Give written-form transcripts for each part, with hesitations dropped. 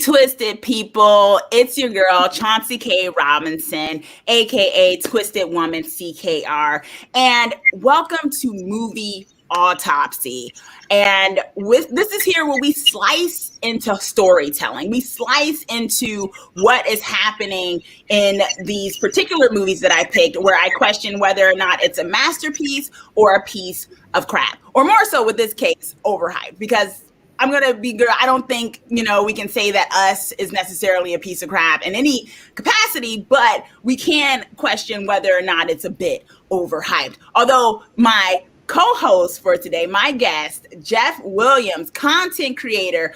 Twisted people, it's your girl Chauncey K. Robinson, aka Twisted Woman CKR, and welcome to Movie Autopsy. And this is here where we slice into storytelling. We slice into what is happening in these particular movies that I picked, where I question whether or not it's a masterpiece or a piece of crap, or more so with this case, overhyped, because I'm going to be good. I don't think, we can say that Us is necessarily a piece of crap in any capacity, but we can question whether or not it's a bit overhyped. Although my co-host for today, my guest, Jeff Williams, content creator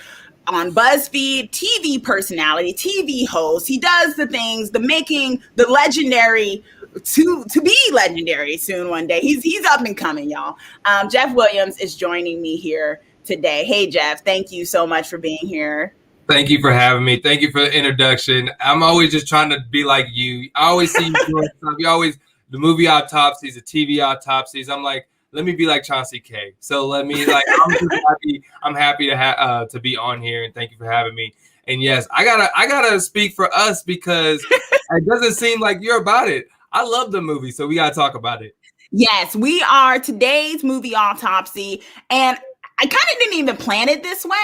on BuzzFeed, TV personality, TV host. He does the things, making the legendary to be legendary soon one day. He's up and coming, y'all. Jeff Williams is joining me here today. Hey, Jeff, thank you so much for being here. Thank you for having me. Thank you for the introduction. I'm always just trying to be like you. I always see you doing stuff. You always, the movie autopsies, the TV autopsies. I'm like, let me be like Chauncey K. So let me, I'm happy to be on here, and thank you for having me. And yes, I gotta speak for Us because it doesn't seem like you're about it. I love the movie, so we gotta talk about it. Yes, we are today's movie autopsy, and I kind of didn't even plan it this way.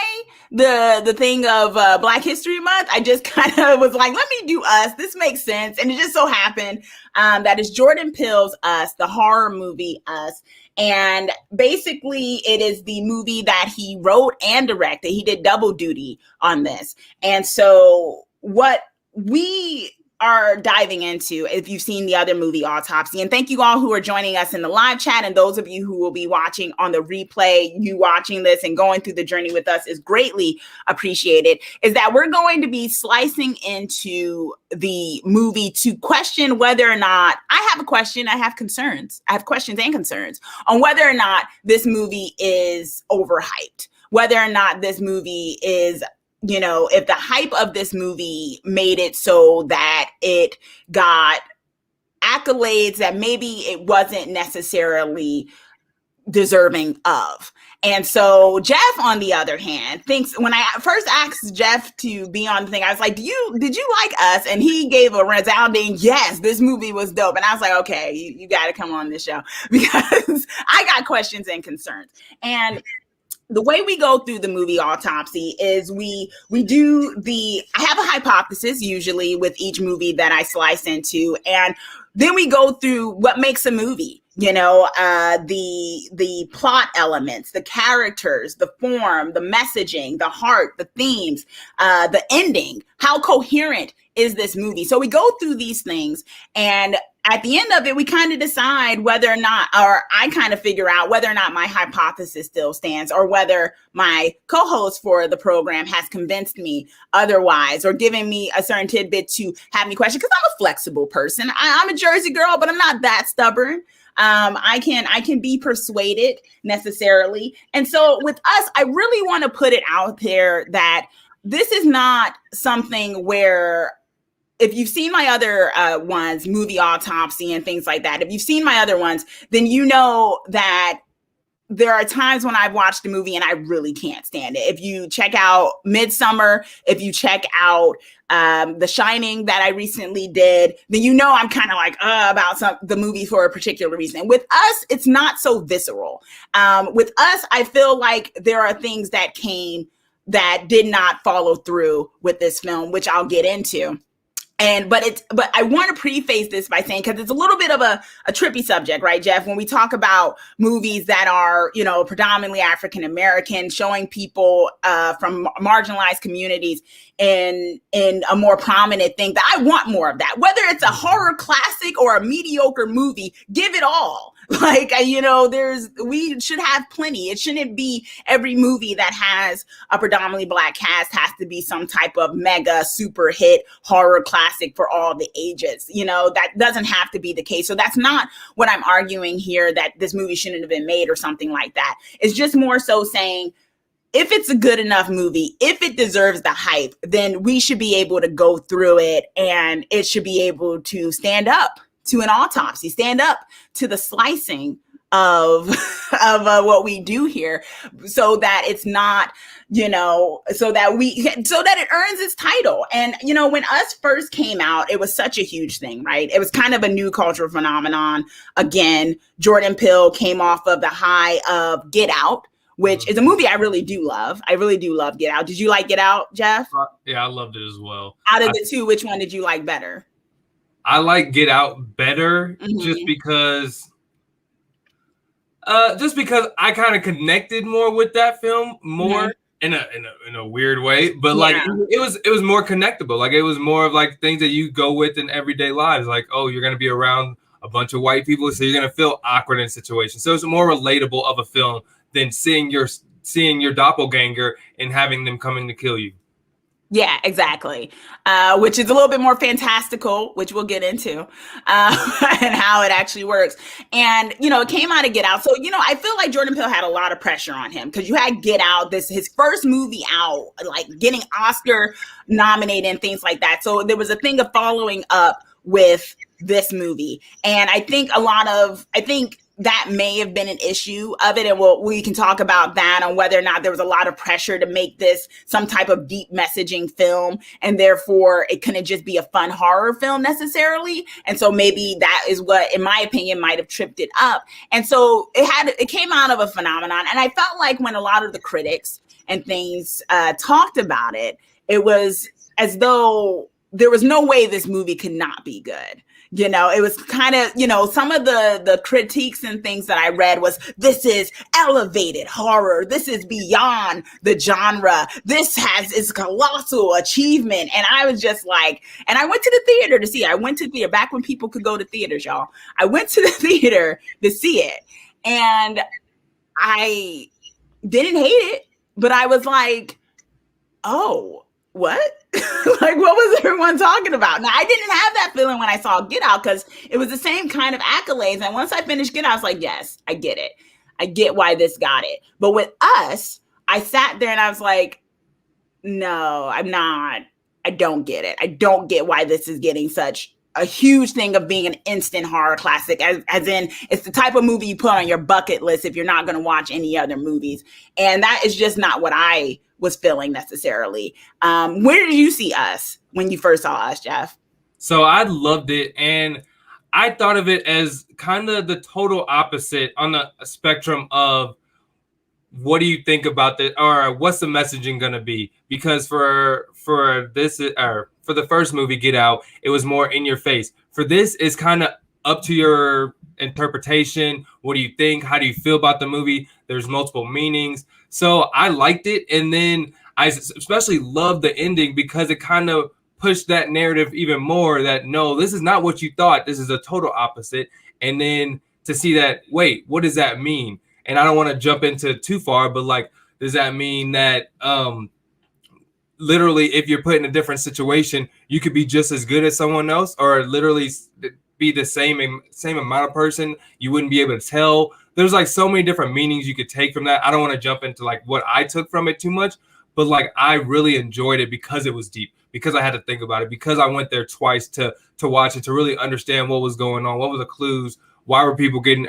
The thing of Black History Month, I just kind of was like, let me do Us. This makes sense. And it just so happened that is Jordan Peele's Us, the horror movie Us. And basically, it is the movie that he wrote and directed. He did double duty on this. And so what we are diving into, if you've seen the other movie Autopsy, and thank you all who are joining us in the live chat, and those of you who will be watching on the replay, you watching this and going through the journey with us is greatly appreciated, is that we're going to be slicing into the movie to question whether or not, I have a question, I have concerns, I have questions and concerns on whether or not this movie is overhyped, whether or not this movie is, if the hype of this movie made it so that it got accolades that maybe it wasn't necessarily deserving of. And so Jeff, on the other hand, thinks, when I first asked Jeff to be on the thing, I was like, did you like Us? And he gave a resounding yes, this movie was dope. And I was like, okay, you got to come on this show because I got questions and concerns. And the way we go through the movie autopsy is we do I have a hypothesis usually with each movie that I slice into, and then we go through what makes a movie, the plot elements, the characters, the form, the messaging, the heart, the themes, the ending, how coherent is this movie? So we go through these things, and at the end of it, we kind of decide whether or not, or I kind of figure out whether or not my hypothesis still stands, or whether my co-host for the program has convinced me otherwise, or given me a certain tidbit to have me question, because I'm a flexible person. I'm a Jersey girl, but I'm not that stubborn. I can be persuaded necessarily. And so with Us, I really want to put it out there that this is not something where, if you've seen my other ones, movie autopsy and things like that, if you've seen my other ones, then you know that there are times when I've watched a movie and I really can't stand it. If you check out Midsummer, if you check out The Shining that I recently did, then I'm kind of like about the movie for a particular reason. And with Us, it's not so visceral. With Us, I feel like there are things that did not follow through with this film, which I'll get into. But I want to preface this by saying, because it's a little bit of a trippy subject, right, Jeff? When we talk about movies that are, predominantly African American, showing people from marginalized communities in a more prominent thing, that I want more of that. Whether it's a horror classic or a mediocre movie, give it all. Like, we should have plenty. It shouldn't be every movie that has a predominantly Black cast has to be some type of mega super hit horror classic for all the ages. That doesn't have to be the case. So that's not what I'm arguing here, that this movie shouldn't have been made or something like that. It's just more so saying, if it's a good enough movie, if it deserves the hype, then we should be able to go through it, and it should be able to stand up to an autopsy, stand up to the slicing of what we do here, so that it's not, so that it earns its title. And when Us first came out, it was such a huge thing, right? It was kind of a new cultural phenomenon. Again, Jordan Peele came off of the high of Get Out, which is a movie I really do love. I really do love Get Out. Did you like Get Out, Jeff? Yeah, I loved it as well. Out of the two, which one did you like better? I like Get Out better, just because I kind of connected more with that film more in a weird way, but like it was more connectable. Like it was more of like things that you go with in everyday lives. Like, oh, you're gonna be around a bunch of white people, so you're gonna feel awkward in situations. So it's more relatable of a film than seeing your doppelganger and having them coming to kill you. Yeah, exactly. Which is a little bit more fantastical, which we'll get into, and how it actually works. And, it came out of Get Out. So, I feel like Jordan Peele had a lot of pressure on him, because you had Get Out, his first movie out, like getting Oscar nominated and things like that. So there was a thing of following up with this movie. And I think that may have been an issue of it. And we can talk about that, on whether or not there was a lot of pressure to make this some type of deep messaging film, and therefore it couldn't just be a fun horror film necessarily. And so maybe that is what, in my opinion, might have tripped it up. And so it came out of a phenomenon. And I felt like when a lot of the critics and things talked about it, it was as though there was no way this movie could not be good. It was kind of, some of the critiques and things that I read was, this is elevated horror. This is beyond the genre. This is colossal achievement. And I was just like, and I went to the theater to see it. I went to the theater back when people could go to theaters, y'all. I went to the theater to see it, and I didn't hate it, but I was like, oh, what? Like, what was everyone talking about? Now, I didn't have that feeling when I saw Get Out, because it was the same kind of accolades. And once I finished Get Out, I was like, yes, I get it. I get why this got it. But with Us, I sat there and I was like, no, I'm not. I don't get it. I don't get why this is getting such a huge thing of being an instant horror classic, as in it's the type of movie you put on your bucket list if you're not going to watch any other movies. And that is just not what I was feeling necessarily. Where did you see Us when you first saw Us, Jeff? So I loved it, and I thought of it as kind of the total opposite on the spectrum of, what do you think about this, or what's the messaging going to be? Because for this, or for the first movie, Get Out, it was more in your face. For this, it's kind of up to your interpretation. What do you think? How do you feel about the movie? There's multiple meanings. So I liked it. And then I especially loved the ending, because it kind of pushed that narrative even more, that no, this is not what you thought. This is a total opposite. And then to see that, wait, what does that mean? And I don't want to jump into too far, but like, does that mean that literally, if you're put in a different situation, you could be just as good as someone else, or literally be the same amount of person? You wouldn't be able to tell. There's like so many different meanings you could take from that. I don't want to jump into like what I took from it too much, but like I really enjoyed it because it was deep, because I had to think about it, because I went there twice to watch it, to really understand what was going on, what were the clues, why were people getting,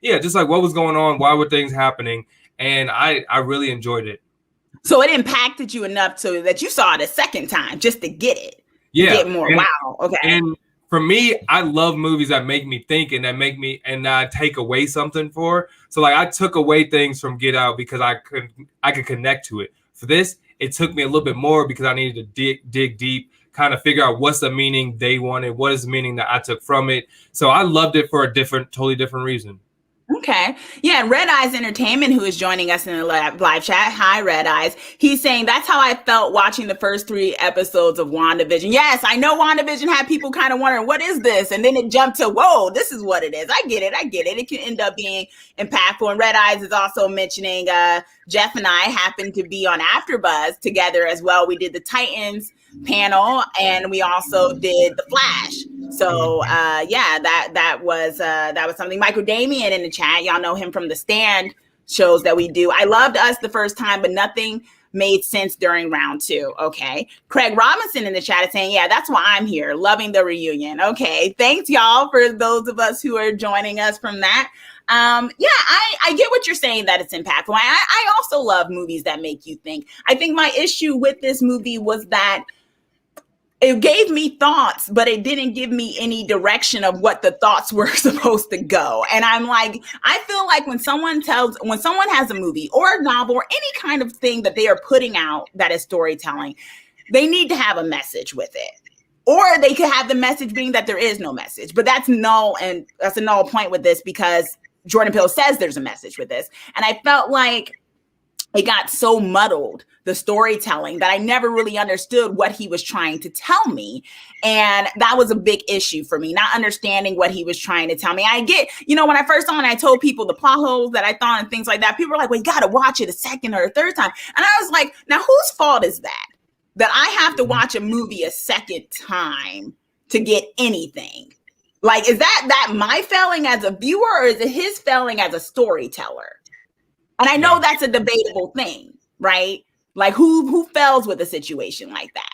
just like what was going on, why were things happening, and I really enjoyed it. So it impacted you enough so that you saw it a second time just to get it. Yeah. Get more. Wow. Okay. And for me, I love movies that make me think and that take away something for. So like I took away things from Get Out because I could connect to it. For this, it took me a little bit more because I needed to dig deep, kind of figure out what's the meaning they wanted, what is the meaning that I took from it. So I loved it for a totally different reason. Okay. Yeah. Red Eyes Entertainment, who is joining us in the live chat. Hi, Red Eyes. He's saying that's how I felt watching the first 3 episodes of WandaVision. Yes, I know WandaVision had people kind of wondering, what is this? And then it jumped to, whoa, this is what it is. I get it. It can end up being impactful. And Red Eyes is also mentioning Jeff and I happened to be on AfterBuzz together as well. We did the Titans panel, and we also did the Flash. So that was something. Michael Damian in the chat, y'all know him from the Stand shows that we do. I loved Us the first time, but nothing made sense during round 2. Okay. Craig Robinson in the chat is saying, yeah, that's why I'm here, loving the reunion. Okay. Thanks, y'all, for those of us who are joining us from that. Yeah, I get what you're saying, that it's impactful. I also love movies that make you think. I think my issue with this movie was that it gave me thoughts, but it didn't give me any direction of what the thoughts were supposed to go. And I'm like, I feel like when someone has a movie or a novel or any kind of thing that they are putting out that is storytelling, they need to have a message with it. Or they could have the message being that there is no message, but that's null, and that's a null point with this because Jordan Peele says there's a message with this. And I felt like it got so muddled, the storytelling, that I never really understood what he was trying to tell me. And that was a big issue for me, not understanding what he was trying to tell me. I get, when I first saw it, I told people the plot holes that I thought and things like that. People were like, well, you got to watch it a second or a third time. And I was like, now whose fault is that I have to watch a movie a second time to get anything? Like, is that my failing as a viewer, or is it his failing as a storyteller? And I know that's a debatable thing, right? Like, who fails with a situation like that?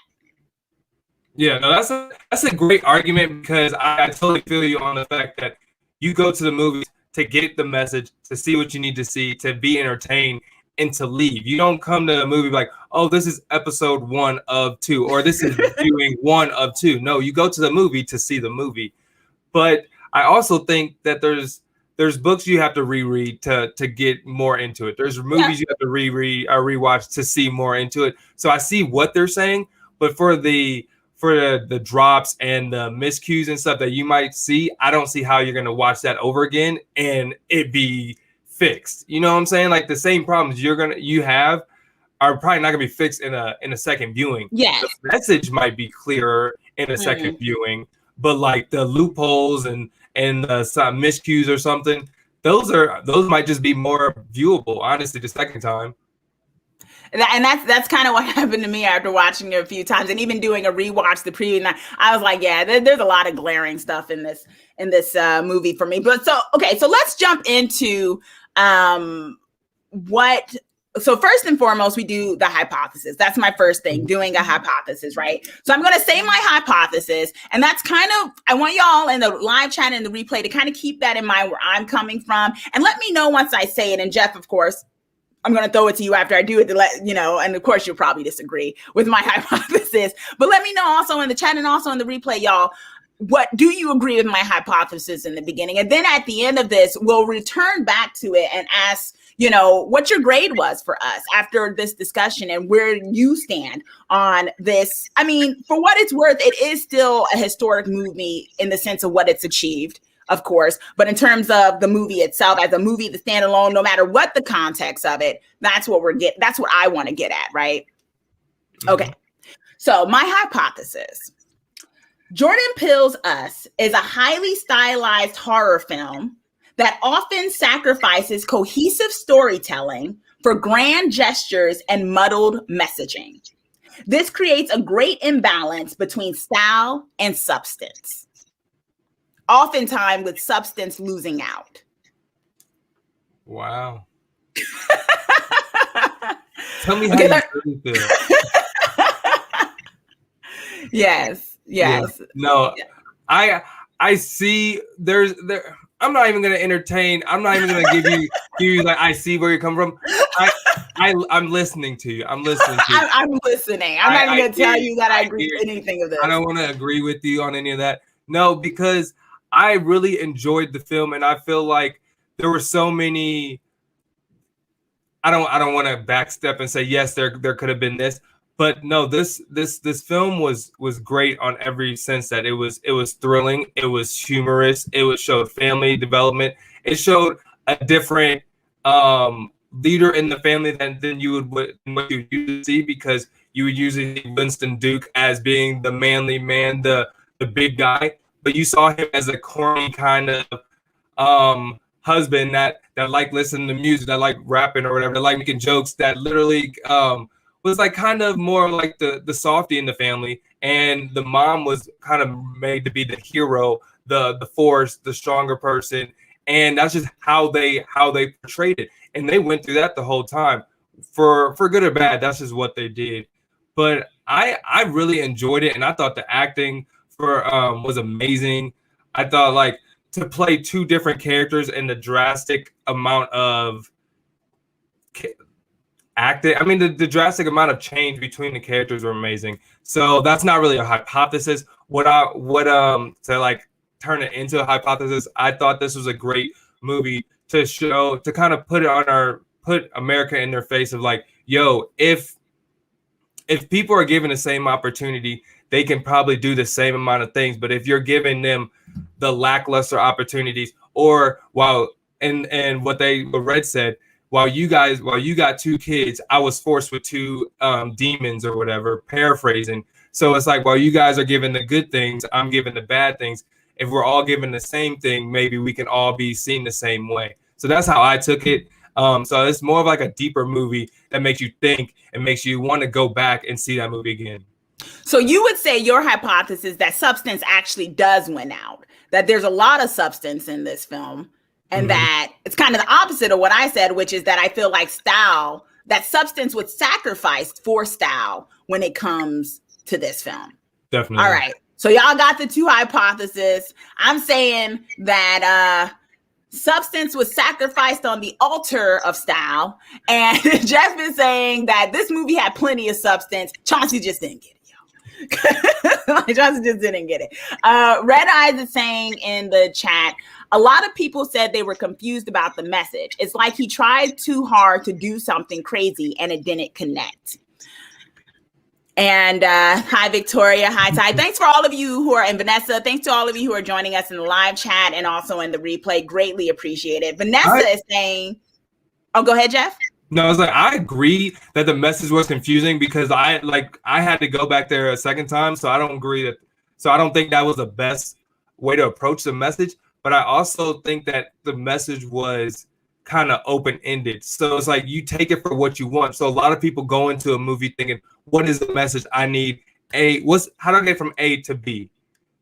Yeah, no, that's a great argument, because I totally feel you on the fact that you go to the movies to get the message, to see what you need to see, to be entertained, and to leave. You don't come to a movie like, oh, this is episode 1 of 2, or this is viewing 1 of 2. No, you go to the movie to see the movie. But I also think that there's books you have to reread to get more into it. There's movies you have to reread or rewatch to see more into it. So I see what they're saying, but for the drops and the miscues and stuff that you might see, I don't see how you're going to watch that over again and it be fixed. You know what I'm saying? Like, the same problems you have are probably not going to be fixed in a second viewing. Yes. The message might be clearer in a second viewing, but like the loopholes and some miscues or something, those might just be more viewable, honestly, the second time. And that's kind of what happened to me after watching it a few times, and even doing a rewatch the previous night. I was like, yeah, there's a lot of glaring stuff in this movie for me. But so let's jump into what. So first and foremost, we do the hypothesis. That's my first thing, doing a hypothesis, right? So I'm going to say my hypothesis, and that's kind of, I want y'all in the live chat and the replay to kind of keep that in mind, where I'm coming from, and let me know once I say it. And Jeff, of course, I'm going to throw it to you after I do it to let and of course you'll probably disagree with my hypothesis, but let me know also in the chat and also in the replay, y'all, what do you agree with my hypothesis in the beginning? And then at the end of this, we'll return back to it and ask, what your grade was for us after this discussion and where you stand on this. I mean, for what it's worth, it is still a historic movie in the sense of what it's achieved, of course. But in terms of the movie itself, as a movie to stand alone, no matter what the context of it, that's what I want to get at, right? Mm-hmm. Okay. So my hypothesis, Jordan Peele's Us is a highly stylized horror film that often sacrifices cohesive storytelling for grand gestures and muddled messaging. This creates a great imbalance between style and substance, oftentimes with substance losing out. Wow. Tell me how you really feel. Yes. Yeah. No, yeah. I see there. I'm not even going to entertain. I'm not even going to give you like, I see where you're coming from. I'm listening to you. I'm listening. I'm listening. I'm not even going to tell you that I agree with anything of this. I don't want to agree with you on any of that. No, because I really enjoyed the film, and I feel like there were so many. I don't want to backstep and say yes, there could have been this. But no, this film was great on every sense that it was thrilling, it was humorous, it showed family development, it showed a different leader in the family than you would usually see, because you would usually see Winston Duke as being the manly man, the big guy, but you saw him as a corny kind of husband that liked listening to music, that liked rapping or whatever, that liked making jokes, that literally was like kind of more like the softy in the family, and the mom was kind of made to be the hero, the force, the stronger person, and that's just how they portrayed it, and they went through that the whole time, for good or bad. That's just what they did. But I really enjoyed it, and I thought the acting was amazing. I thought like to play two different characters and the drastic amount of acting. I mean, the drastic amount of change between the characters were amazing. So that's not really a hypothesis. To like turn it into a hypothesis, I thought this was a great movie to kind of put America in their face of like, yo, if people are given the same opportunity, they can probably do the same amount of things. But if you're giving them the lackluster opportunities, or what Red said, while you got two kids, I was forced with two demons or whatever, paraphrasing. So it's like, while you guys are given the good things, I'm giving the bad things. If we're all given the same thing, maybe we can all be seen the same way. So that's how I took it. So it's more of like a deeper movie that makes you think and makes you want to go back and see that movie again. So you would say your hypothesis that substance actually does win out, that there's a lot of substance in this film, and that it's kind of the opposite of what I said, which is that I feel like that substance was sacrificed for style when it comes to this film. Definitely. All right. So y'all got the two hypotheses. I'm saying that substance was sacrificed on the altar of style. And Jeff is saying that this movie had plenty of substance. Chauncey just didn't get it, yo. Chauncey just didn't get it. Red Eyes is saying in the chat, a lot of people said they were confused about the message. It's like he tried too hard to do something crazy and it didn't connect. And hi, Victoria. Hi, Ty. Thanks for all of you who are, and Vanessa, thanks to all of you who are joining us in the live chat and also in the replay. Greatly appreciate it. Vanessa is saying, oh, go ahead, Jeff. No, I was like, I agree that the message was confusing because I had to go back there a second time. So I don't think that was the best way to approach the message. But I also think that the message was kind of open-ended. So it's like you take it for what you want. So a lot of people go into a movie thinking, what is the message I need? How do I get from A to B?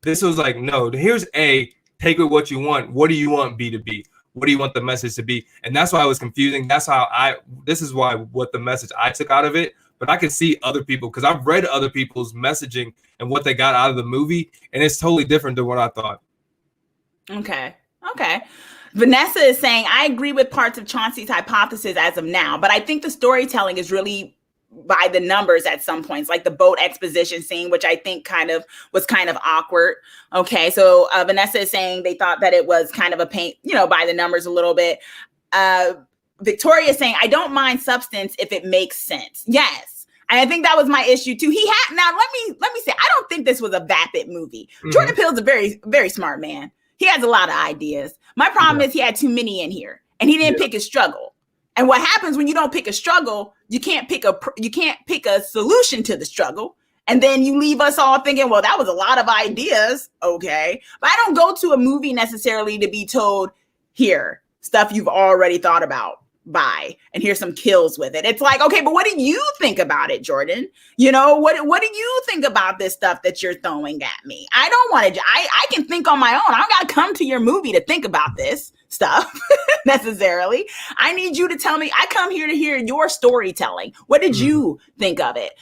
This was like, no, here's A, take it what you want. What do you want B to be? What do you want the message to be? And that's why it was confusing. This is what the message I took out of it. But I can see other people, because I've read other people's messaging and what they got out of the movie, and it's totally different than what I thought. Okay. Vanessa is saying, I agree with parts of Chauncey's hypothesis as of now, but I think the storytelling is really by the numbers at some points, like the boat exposition scene, which I think was kind of awkward. Okay, so Vanessa is saying they thought that it was kind of a paint, by the numbers a little bit. Victoria is saying, I don't mind substance if it makes sense. Yes. And I think that was my issue too. Now let me say, I don't think this was a vapid movie. Jordan Peele is a very, very smart man. He has a lot of ideas. My problem is he had too many in here and he didn't pick his struggle. And what happens when you don't pick a struggle, you can't pick a solution to the struggle. And then you leave us all thinking, well, that was a lot of ideas. Okay. But I don't go to a movie necessarily to be told, here, stuff you've already thought about. Bye. And here's some kills with it. It's like, okay, but what do you think about it, Jordan? What do you think about this stuff that you're throwing at me? I don't want to, I can think on my own. I don't got to come to your movie to think about this stuff necessarily. I need you to tell me, I come here to hear your storytelling. What did you think of it?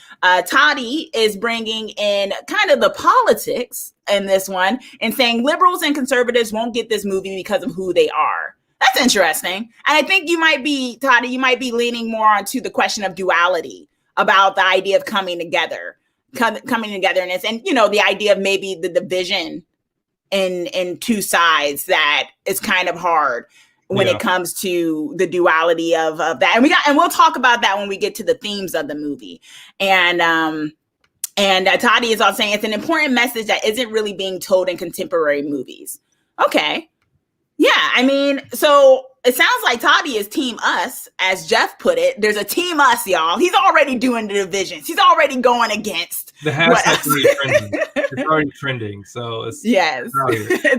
Toddy is bringing in kind of the politics in this one and saying liberals and conservatives won't get this movie because of who they are. That's interesting. And I think Toddy, you might be leaning more onto the question of duality, about the idea of coming togetherness, and, the idea of maybe the division in two sides that is kind of hard when it comes to the duality of that. And we'll talk about that when we get to the themes of the movie. And Toddy is also saying it's an important message that isn't really being told in contemporary movies. Okay. Yeah, I mean, so it sounds like Toddy is team us, as Jeff put it. There's a team us, y'all. He's already doing the divisions. He's already going against the hashtag's already trending. It's already trending. So it's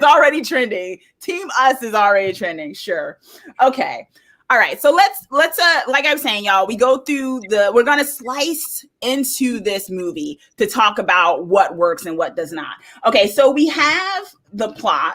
already trending. Team us is already trending. Sure. Okay. All right. So let's like I was saying, y'all, we're going to slice into this movie to talk about what works and what does not. Okay. So we have the plot,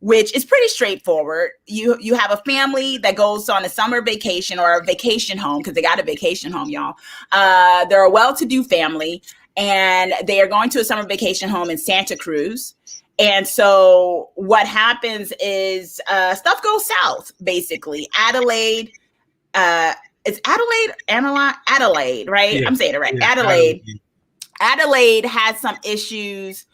which is pretty straightforward. You have a family that goes on a summer vacation or a vacation home, because they got a vacation home, y'all. They're a well-to-do family, and they are going to a summer vacation home in Santa Cruz. And so what happens is stuff goes south, basically. Adelaide, it's Adelaide, right? Yeah. I'm saying it right. Yeah. Adelaide has some issues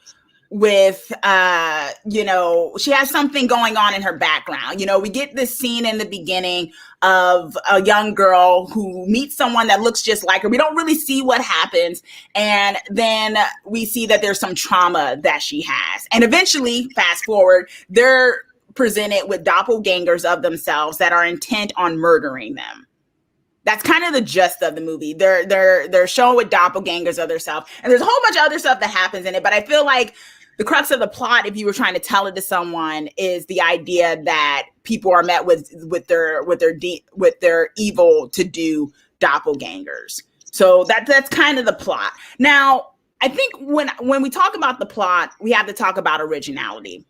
with she has something going on in her background. We get this scene in the beginning of a young girl who meets someone that looks just like her. We don't really see what happens, and then we see that there's some trauma that she has, and eventually, fast forward, they're presented with doppelgangers of themselves that are intent on murdering them. That's kind of the gist of the movie. They're shown with doppelgangers of themselves, and there's a whole bunch of other stuff that happens in it. But I feel like the crux of the plot, if you were trying to tell it to someone, is the idea that people are met with their evil to do doppelgangers. So that's kind of the plot. Now, I think when we talk about the plot, we have to talk about originality,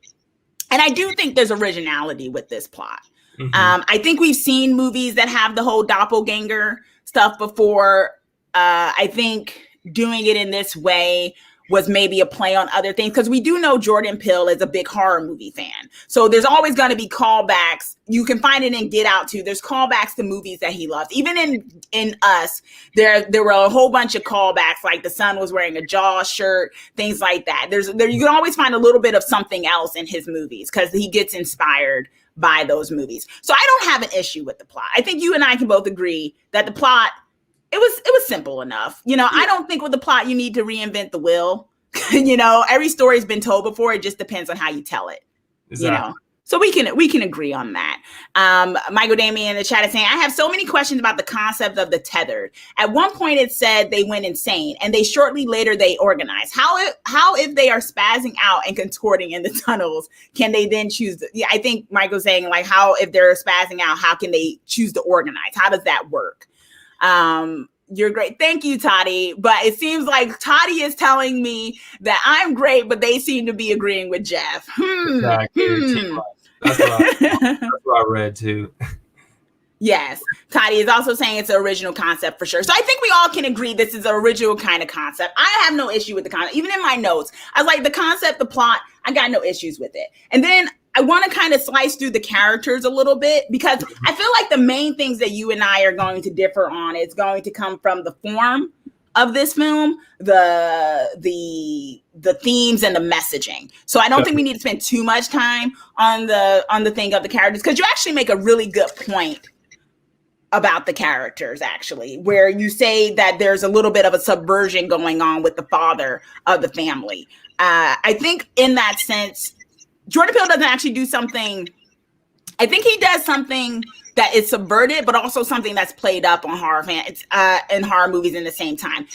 and I do think there's originality with this plot. Mm-hmm. I think we've seen movies that have the whole doppelganger stuff before. I think doing it in this way was maybe a play on other things, because we do know Jordan Peele is a big horror movie fan. So there's always going to be callbacks. You can find it in Get Out too. There's callbacks to movies that he loves. Even in Us, there were a whole bunch of callbacks, like the son was wearing a Jaws shirt, things like that. You can always find a little bit of something else in his movies because he gets inspired by those movies. So I don't have an issue with the plot. I think you and I can both agree that the plot, it was simple enough. I don't think with the plot you need to reinvent the wheel. Every story's been told before. It just depends on how you tell it. Exactly. So we can agree on that. Michael Damien in the chat is saying, I have so many questions about the concept of the tethered. At one point it said they went insane, and they shortly later they organized. How if they are spazzing out and contorting in the tunnels, can they then choose? I think Michael's saying, like, how if they're spazzing out, how can they choose to organize? How does that work? You're great. Thank you, Toddy. But it seems like Toddy is telling me that I'm great, but they seem to be agreeing with Jeff. Exactly. That's what I read too. Yes. Toddy is also saying it's an original concept for sure. So I think we all can agree this is an original kind of concept. I have no issue with the concept. Even in my notes, I was like, the concept, the plot, I got no issues with it. And then I want to kind of slice through the characters a little bit, because I feel like the main things that you and I are going to differ on is going to come from the form of this film, the themes and the messaging. So I don't think we need to spend too much time on the thing of the characters, because you actually make a really good point about the characters, actually, where you say that there's a little bit of a subversion going on with the father of the family. I think in that sense, Jordan Peele doesn't actually do something. I think he does something that is subverted, but also something that's played up on in horror movies in the same time.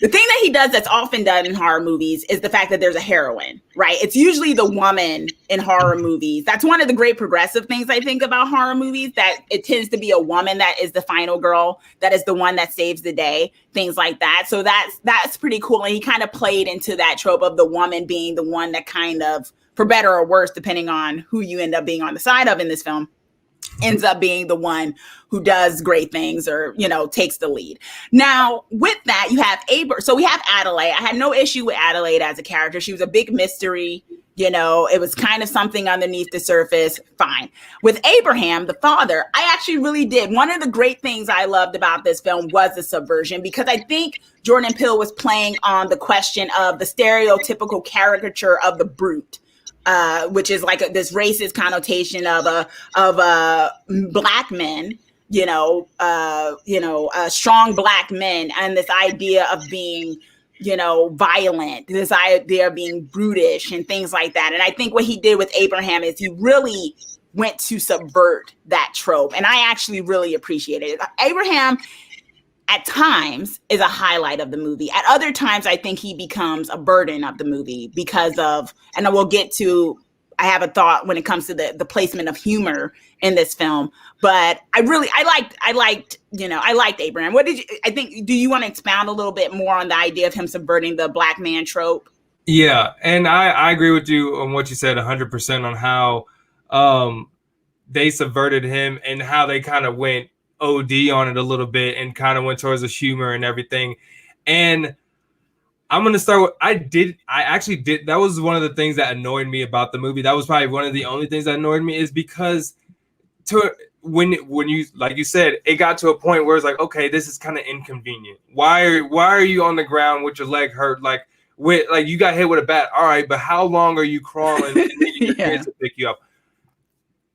The thing that he does that's often done in horror movies is the fact that there's a heroine, right? It's usually the woman in horror movies. That's one of the great progressive things I think about horror movies, that it tends to be a woman that is the final girl, that is the one that saves the day, things like that. So that's pretty cool. And he kind of played into that trope of the woman being the one that kind of, for better or worse, depending on who you end up being on the side of in this film, ends up being the one who does great things or, takes the lead. Now, with that, you have so we have Adelaide. I had no issue with Adelaide as a character. She was a big mystery. It was kind of something underneath the surface. Fine. With Abraham, the father, I actually really did. One of the great things I loved about this film was the subversion, because I think Jordan Peele was playing on the question of the stereotypical caricature of the brute. Which is like this racist connotation of black men, strong black men, and this idea of being, violent, this idea of being brutish and things like that. And I think what he did with Abraham is he really went to subvert that trope, and I actually really appreciated it. Abraham, at times, is a highlight of the movie. At other times, I think he becomes a burden of the movie because of, and I will get to, I have a thought when it comes to the placement of humor in this film. But I liked Abraham. Do you want to expound a little bit more on the idea of him subverting the black man trope? Yeah, and I agree with you on what you said 100% on how they subverted him and how they kind of went OD on it a little bit and kind of went towards the humor and everything. And I'm gonna start with I actually did that was one of the things that annoyed me about the movie. That was probably one of the only things that annoyed me is because when you like you said, it got to a point where it's like, okay, this is kind of inconvenient. Why are you on the ground with your leg hurt? Like you got hit with a bat. All right, but how long are you crawling and needing your kids to pick you up?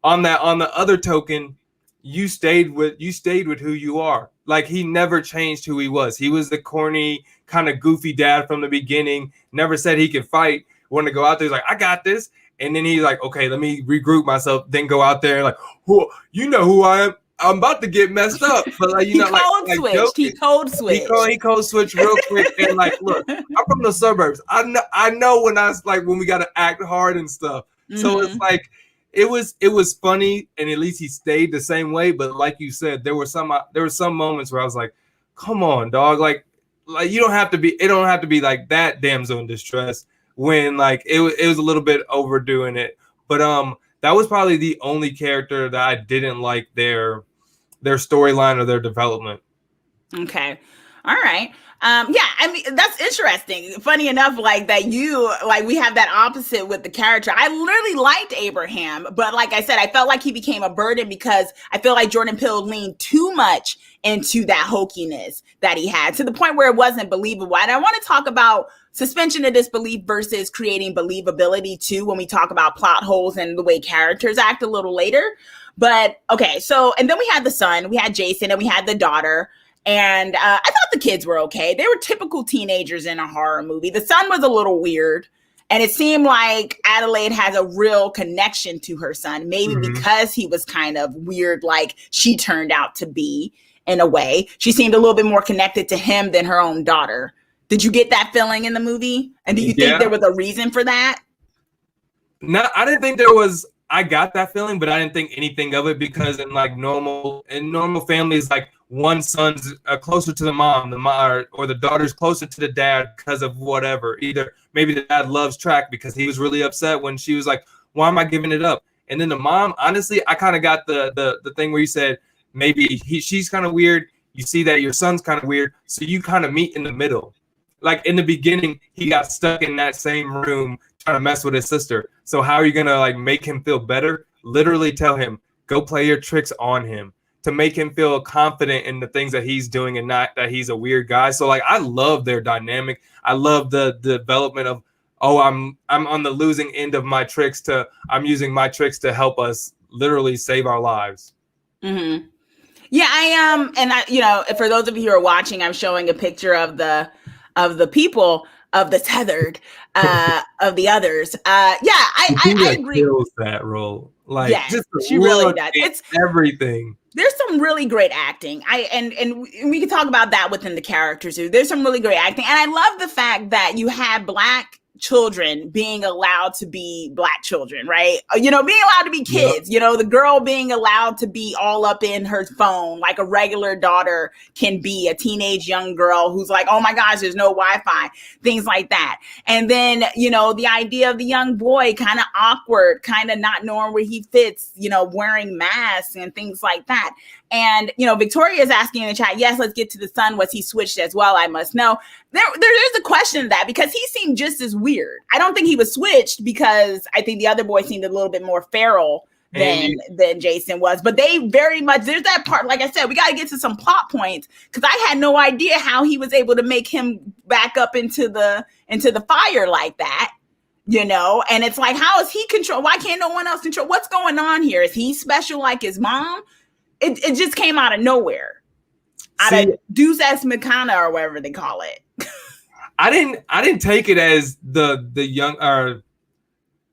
On the other token, you stayed with who you are. Like, he never changed who he was. He was the corny, kind of goofy dad from the beginning. Never said he could fight. Wanted to go out there. He's like, I got this. And then he's like, okay, let me regroup myself. Then go out there and like, you know who I am. I'm about to get messed up. But like, he code switched. He code switched real quick. And like, look, I'm from the suburbs. I know when we got to act hard and stuff. Mm-hmm. So it's like, it was funny, and at least he stayed the same way. But like you said, there were some moments where I was like, "Come on, dog! Like you don't have to be. It don't have to be like that damsel in distress." When like it was a little bit overdoing it. But that was probably the only character that I didn't like their storyline or their development. Okay, all right. Yeah, I mean, that's interesting. Funny enough, like that we have that opposite with the character. I literally liked Abraham, but like I said, I felt like he became a burden because I feel like Jordan Peele leaned too much into that hokiness that he had to the point where it wasn't believable. And I want to talk about suspension of disbelief versus creating believability too when we talk about plot holes and the way characters act a little later. But okay, so, and then we had the son, we had Jason, and we had the daughter. And I thought the kids were okay. They were typical teenagers in a horror movie. The son was a little weird. And it seemed like Adelaide has a real connection to her son, maybe because he was kind of weird, like she turned out to be in a way. She seemed a little bit more connected to him than her own daughter. Did you get that feeling in the movie? And do you think there was a reason for that? No, I didn't think there was. I got that feeling, but I didn't think anything of it because in normal families, like one son's closer to the mom, or the daughter's closer to the dad because of whatever. Either maybe the dad loves track because he was really upset when she was like, "Why am I giving it up?" And then the mom, honestly, I kind of got the thing where you said maybe she's kind of weird. You see that your son's kind of weird, so you kind of meet in the middle. Like in the beginning, he got stuck in that same room trying to mess with his sister. So how are you gonna like make him feel better? Literally tell him, go play your tricks on him to make him feel confident in the things that he's doing and not that he's a weird guy. So like I love their dynamic. I love the development of, oh, I'm on the losing end of my tricks I'm using my tricks to help us literally save our lives. Mm-hmm. Yeah, I am. And for those of you who are watching, I'm showing a picture of the people of the tethered of the others. I agree. Kills that role. Like, yes, just she really does. It's everything. There's some really great acting. And we can talk about that within the characters too. There's some really great acting. And I love the fact that you have Black children being allowed to be Black children, right? Being allowed to be kids, the girl being allowed to be all up in her phone like a regular daughter can be, a teenage young girl who's like, oh my gosh, there's no Wi-Fi, things like that. And then, the idea of the young boy kind of awkward, kind of not knowing where he fits, wearing masks and things like that. And, Victoria is asking in the chat, yes, let's get to the son. Was he switched as well? I must know. There's a question of that because he seemed just as weird. I don't think he was switched because I think the other boy seemed a little bit more feral than Jason was. But they very much, there's that part, like I said, we got to get to some plot points because I had no idea how he was able to make him back up into the fire like that. And it's like, how is he control? Why can't no one else control? What's going on here? Is he special like his mom? It just came out of nowhere, out of Deus Ex Machina or whatever they call it. I didn't take it as the young, or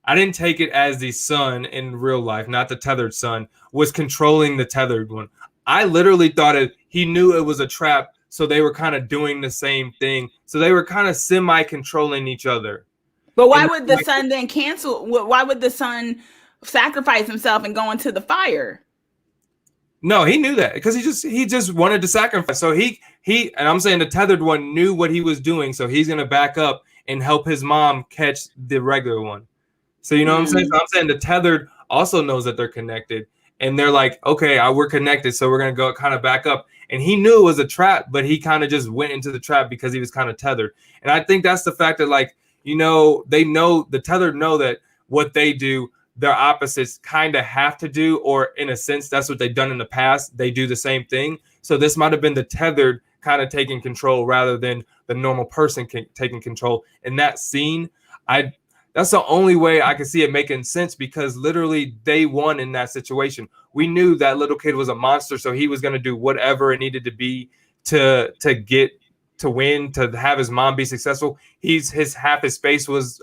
I didn't take it as the son in real life, not the tethered son, was controlling the tethered one. I literally thought he knew it was a trap, so they were kind of doing the same thing. So they were kind of semi-controlling each other. But why would the son then cancel? Why would the son sacrifice himself and go into the fire? No, he knew that because he just wanted to sacrifice. So he and I'm saying the tethered one knew what he was doing, so he's gonna back up and help his mom catch the regular one. So you know what I'm saying? So I'm saying the tethered also knows that they're connected, and they're like, okay, we're connected, so we're gonna go kind of back up. And he knew it was a trap, but he kind of just went into the trap because he was kind of tethered. And I think that's the fact that, like, you know, they know, the tethered know that what they do, their opposites kind of have to do, or in a sense, that's what they've done in the past. They do the same thing. So this might have been the tethered kind of taking control rather than the normal person taking control. In that scene, that's the only way I can see it making sense, because literally they won in that situation. We knew that little kid was a monster, so he was going to do whatever it needed to be to get to win, to have his mom be successful. Half his face was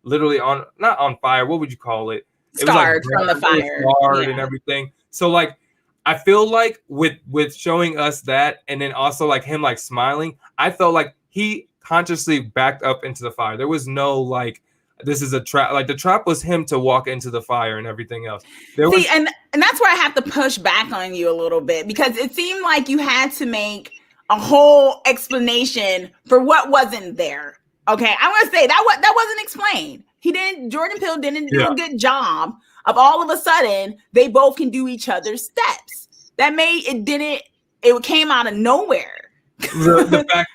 literally not on fire. What would you call it? Scarred from the fire. Scarred and everything. So like, I feel like with showing us that, and then also like him like smiling, I felt like he consciously backed up into the fire. There was no like, this is a trap. Like, the trap was him to walk into the fire and everything else. And that's where I have to push back on you a little bit, because it seemed like you had to make a whole explanation for what wasn't there. Okay, I'm gonna say that wasn't explained. Jordan Peele didn't do a good job of all of a sudden they both can do each other's steps. It came out of nowhere. The fact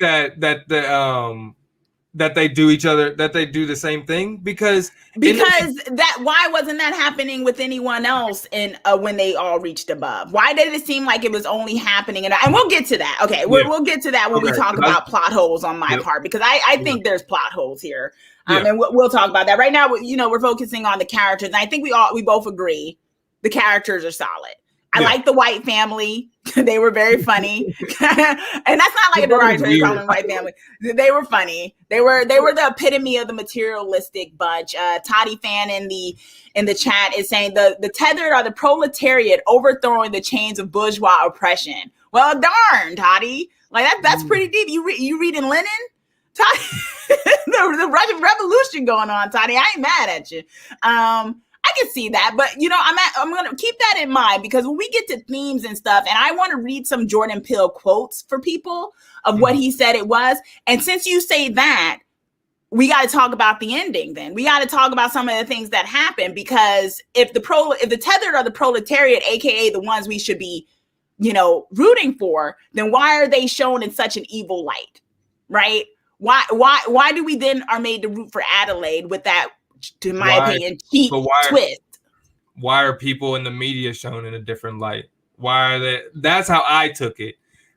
that they do each other, that they do the same thing, because why wasn't that happening with anyone else when they all reached above? Why did it seem like it was only happening? And we'll get to that. Okay, we'll get to that when we talk about plot holes on my part, because I think there's plot holes here. And we'll talk about that. Right now, we're focusing on the characters, and I think we both agree the characters are solid. I like the white family. They were very funny. And that's not like a derogatory comment, white family. They were funny. They were the epitome of the materialistic bunch. Toddy Fan in the chat is saying the tethered are the proletariat overthrowing the chains of bourgeois oppression. Well, darn, Toddy. Like that's pretty deep. You reading Lenin? Toddy, the Russian Revolution going on, Toddy. I ain't mad at you. I can see that, but I'm going to keep that in mind, because when we get to themes and stuff, and I want to read some Jordan Peele quotes for people of what he said it was. And since you say that, we got to talk about the ending. Then we got to talk about some of the things that happened, because if the tethered are the proletariat, aka the ones we should be, rooting for, then why are they shown in such an evil light, right? Why do we then are made to root for Adelaide with that, to my opinion, cheap twist? Why are people in the media shown in a different light? Why are they? That's how I took it.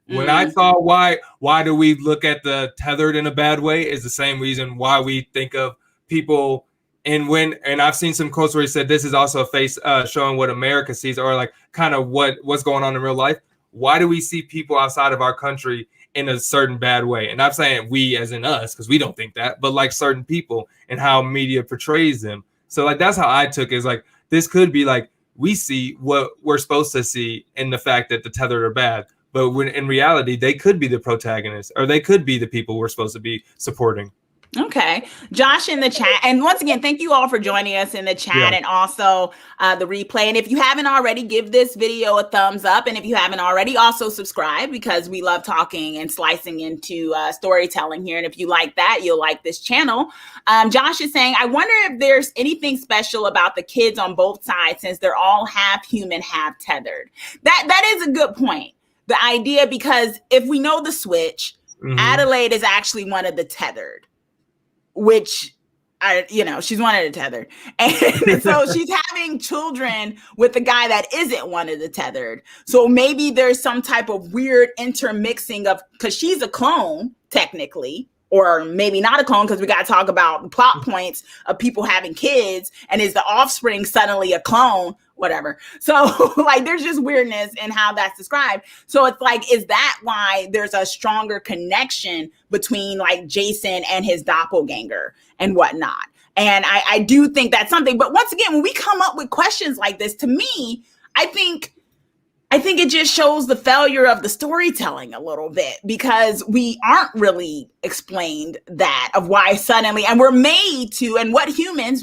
When I saw why do we look at the tethered in a bad way, is the same reason why we think of people. And I've seen some quotes where he said this is also a face showing what America sees, or like kind of what's going on in real life. Why do we see people outside of our country in a certain bad way? And I'm saying we as in us, because we don't think that, but like certain people and how media portrays them. So like, that's how I took it. Is like, this could be like, we see what we're supposed to see in the fact that the tethered are bad, but when in reality, they could be the protagonists, or they could be the people we're supposed to be supporting. Okay. Josh in the chat. And once again, thank you all for joining us in the chat and also the replay. And if you haven't already, give this video a thumbs up. And if you haven't already, also subscribe, because we love talking and slicing into storytelling here. And if you like that, you'll like this channel. Josh is saying, I wonder if there's anything special about the kids on both sides, since they're all half human, half tethered. That is a good point. The idea, because if we know the switch, Adelaide is actually one of the tethered. Which, she's one of the tethered. And so she's having children with the guy that isn't one of the tethered. So maybe there's some type of weird intermixing of, because she's a clone, technically, or maybe not a clone, because we got to talk about the plot points of people having kids. And is the offspring suddenly a clone? Whatever. So like, there's just weirdness in how that's described. So it's like, is that why there's a stronger connection between like Jason and his doppelganger and whatnot? And I do think that's something. But once again, when we come up with questions like this, to me, I think it just shows the failure of the storytelling a little bit, because we aren't really explained that of why suddenly, and we're made to, and what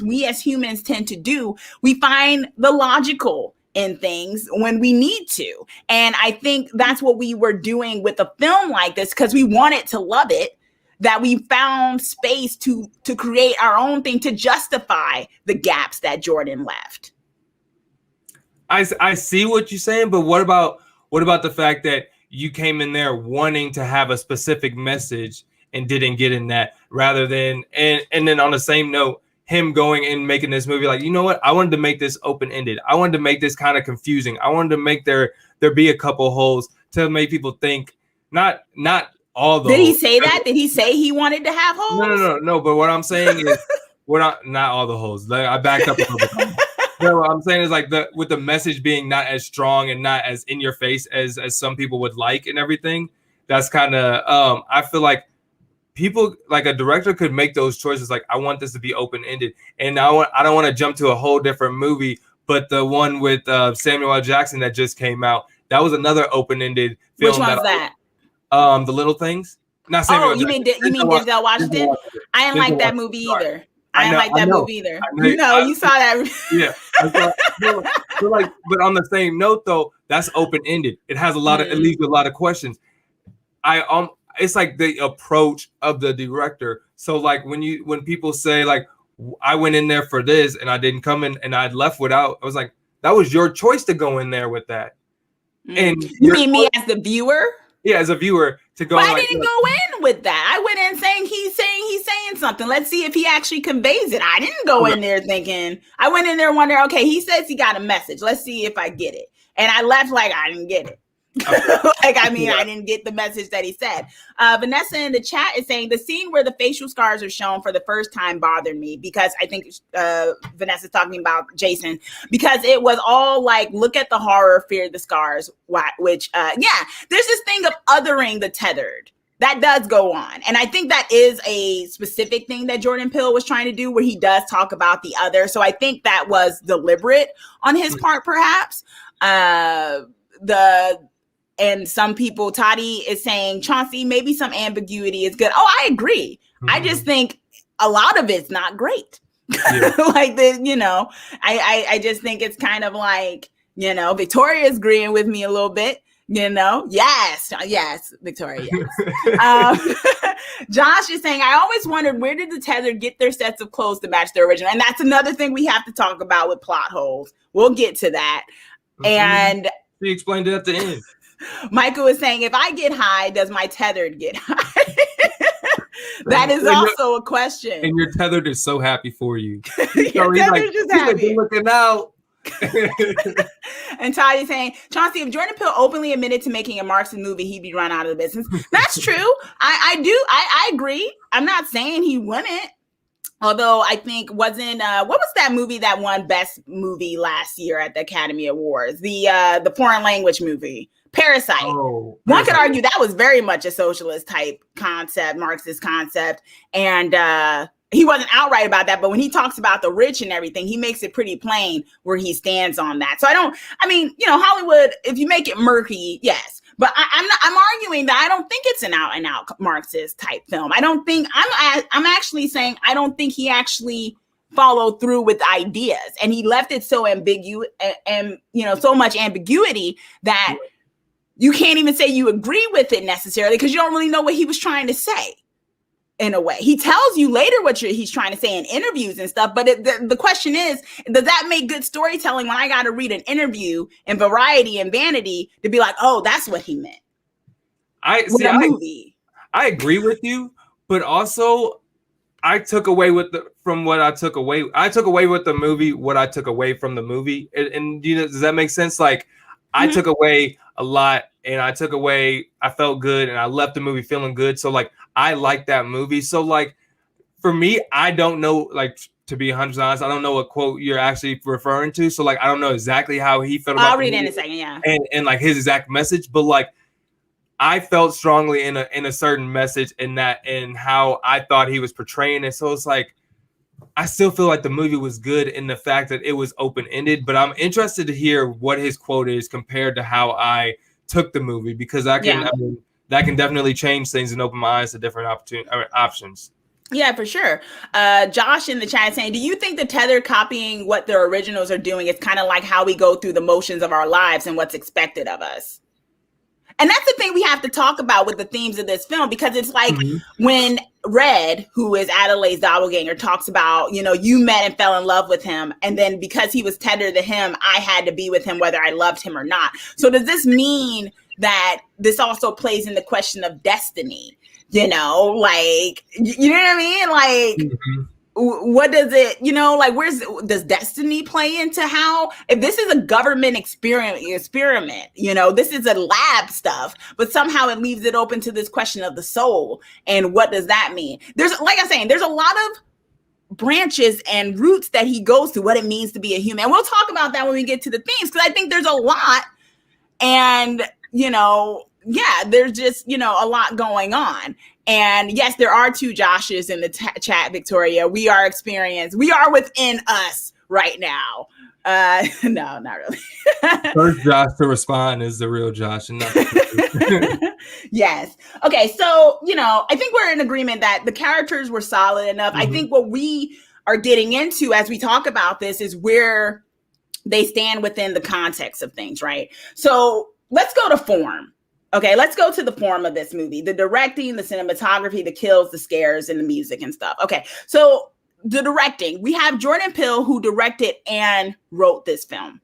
we as humans tend to do, we find the logical in things when we need to. And I think that's what we were doing with a film like this, because we wanted to love it, that we found space to create our own thing to justify the gaps that Jordan left. I see what you're saying, but what about the fact that you came in there wanting to have a specific message and didn't get in that, rather than and then on the same note, him going and making this movie like, you know what, I wanted to make this open-ended. I wanted to make this kind of confusing. I wanted to make there be a couple holes to make people think, not all the Did he holes. say that? Did he say he wanted to have holes? No. But what I'm saying is, we're not all the holes. Like, I backed up a little bit. No, what I'm saying is like with the message being not as strong and not as in your face as some people would like and everything. That's kind of I feel like people, like a director could make those choices. Like, I want this to be open ended, and I don't want to jump to a whole different movie. But the one with Samuel L. Jackson that just came out, that was another open ended film. Which one's that? The Little Things. Not Samuel you mean Denzel Washington? I didn't like that movie either. I didn't like that movie either. You saw that. Yeah. But on the same note, though, that's open ended. It has it leaves a lot of questions. It's like the approach of the director. So like when people say like, I went in there for this and I didn't come in and I left without, I was like, that was your choice to go in there with that. And you mean me as the viewer? Yeah, as a viewer to go. But I didn't go in with that. I went in saying he's saying something. Let's see if he actually conveys it. I didn't go in there thinking. I went in there wondering, okay, he says he got a message. Let's see if I get it. And I left like I didn't get it. I didn't get the message that he said. Vanessa in the chat is saying the scene where the facial scars are shown for the first time bothered me, because I think Vanessa's talking about Jason, because it was all like, look at the horror, fear the scars, which there's this thing of othering the tethered. That does go on. And I think that is a specific thing that Jordan Peele was trying to do, where he does talk about the other. So I think that was deliberate on his part, perhaps. And some people, Toddy is saying, Chauncey, maybe some ambiguity is good. Oh, I agree. Mm-hmm. I just think a lot of it's not great. Yeah. I just think it's kind of like, Victoria's agreeing with me a little bit. Yes, Victoria. Yes. Josh is saying, I always wondered, where did the tether get their sets of clothes to match their original? And that's another thing we have to talk about with plot holes. We'll get to that. Mm-hmm. And he explained it at the end. Michael is saying, if I get high, does my tethered get high? That is also a question. And your tethered is so happy for you. Your tethered is happy. Looking out. And Todd is saying, Chauncey, if Jordan Peele openly admitted to making a Marxist movie, he'd be run out of the business. That's true. I agree. I'm not saying he wouldn't. Although I think what was that movie that won Best Movie last year at the Academy Awards? The foreign language movie, Parasite. Oh, one could argue that was very much a socialist type concept, Marxist concept. And he wasn't outright about that, but when he talks about the rich and everything, he makes it pretty plain where he stands on that. So Hollywood, if you make it murky, yes. But I'm arguing that I don't think it's an out and out Marxist type film. I'm actually saying I don't think he actually followed through with ideas, and he left it so ambiguous and so much ambiguity that you can't even say you agree with it necessarily, because you don't really know what he was trying to say. In a way, he tells you later what he's trying to say in interviews and stuff. But the question is, does that make good storytelling when I got to read an interview in Variety and Vanity to be like, oh, that's what he meant? I agree with you, but also I took away from what I took away. I took away with the movie what I took away from the movie, and does that make sense? Like, I took away a lot, and I felt good, and I left the movie feeling good. So like, I like that movie. So like, for me, I don't know, like, to be 100% honest, I don't know what quote you're actually referring to. So like, I don't know exactly how he felt about I'll read it in a second, yeah. And like his exact message, but like, I felt strongly in a certain message in how I thought he was portraying it. So it's like, I still feel like the movie was good in the fact that it was open-ended, but I'm interested to hear what his quote is compared to how I took the movie, because that can definitely change things and open my eyes to different options. Yeah, for sure. Josh in the chat saying, do you think the tether copying what their originals are doing is kind of like how we go through the motions of our lives and what's expected of us? And that's the thing we have to talk about with the themes of this film, because it's like when Red, who is Adelaide's doppelganger, talks about, you know, you met and fell in love with him. And then because he was tethered to him, I had to be with him whether I loved him or not. So does this mean that this also plays in the question of destiny? You know, like, you know what I mean? Like, what does it, you know, like, does destiny play into how, if this is a government experiment, you know, this is a lab stuff, but somehow it leaves it open to this question of the soul. And what does that mean? There's, like I'm saying, there's a lot of branches and roots that he goes to, what it means to be a human. And we'll talk about that when we get to the themes, because I think there's a lot. And, you know, yeah, there's just, you know, a lot going on. And yes, there are two Joshes in the chat, Victoria. We are within us right now. No, not really. First Josh to respond is the real Josh. And not Yes. Okay. So, you know, I think we're in agreement that the characters were solid enough. I think what we are getting into as we talk about this is where they stand within the context of things, right? So let's go to form. Okay, let's go to the form of this movie, the directing, the cinematography, the kills, the scares, and the music and stuff. Okay, so the directing, we have Jordan Peele, who directed and wrote this film,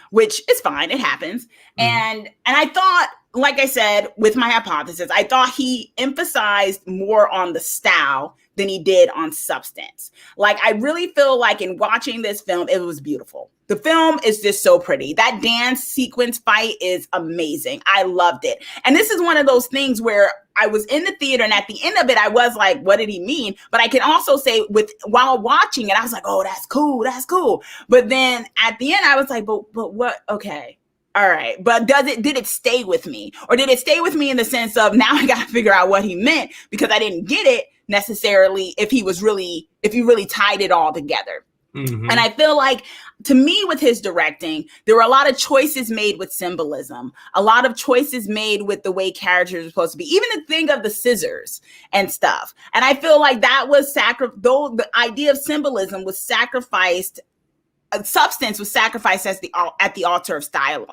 which is fine, it happens. And I thought, like I said, with my hypothesis, I thought he emphasized more on the style than he did on substance. Like, I really feel like in watching this film, it was beautiful. The film is just so pretty. That dance sequence fight is amazing. I loved it. And this is one of those things where I was in the theater and at the end of it, I was like, what did he mean? But I can also say while watching it, I was like, oh, that's cool. That's cool. But then at the end, I was like, but what? Okay. All right. But did it stay with me? Or did it stay with me in the sense of now I got to figure out what he meant, because I didn't get it necessarily if he really tied it all together. And I feel like, to me, with his directing, there were a lot of choices made with symbolism, a lot of choices made with the way characters are supposed to be, even the thing of the scissors and stuff. And I feel like that was though the idea of symbolism was sacrificed. Substance was sacrificed at the altar of style.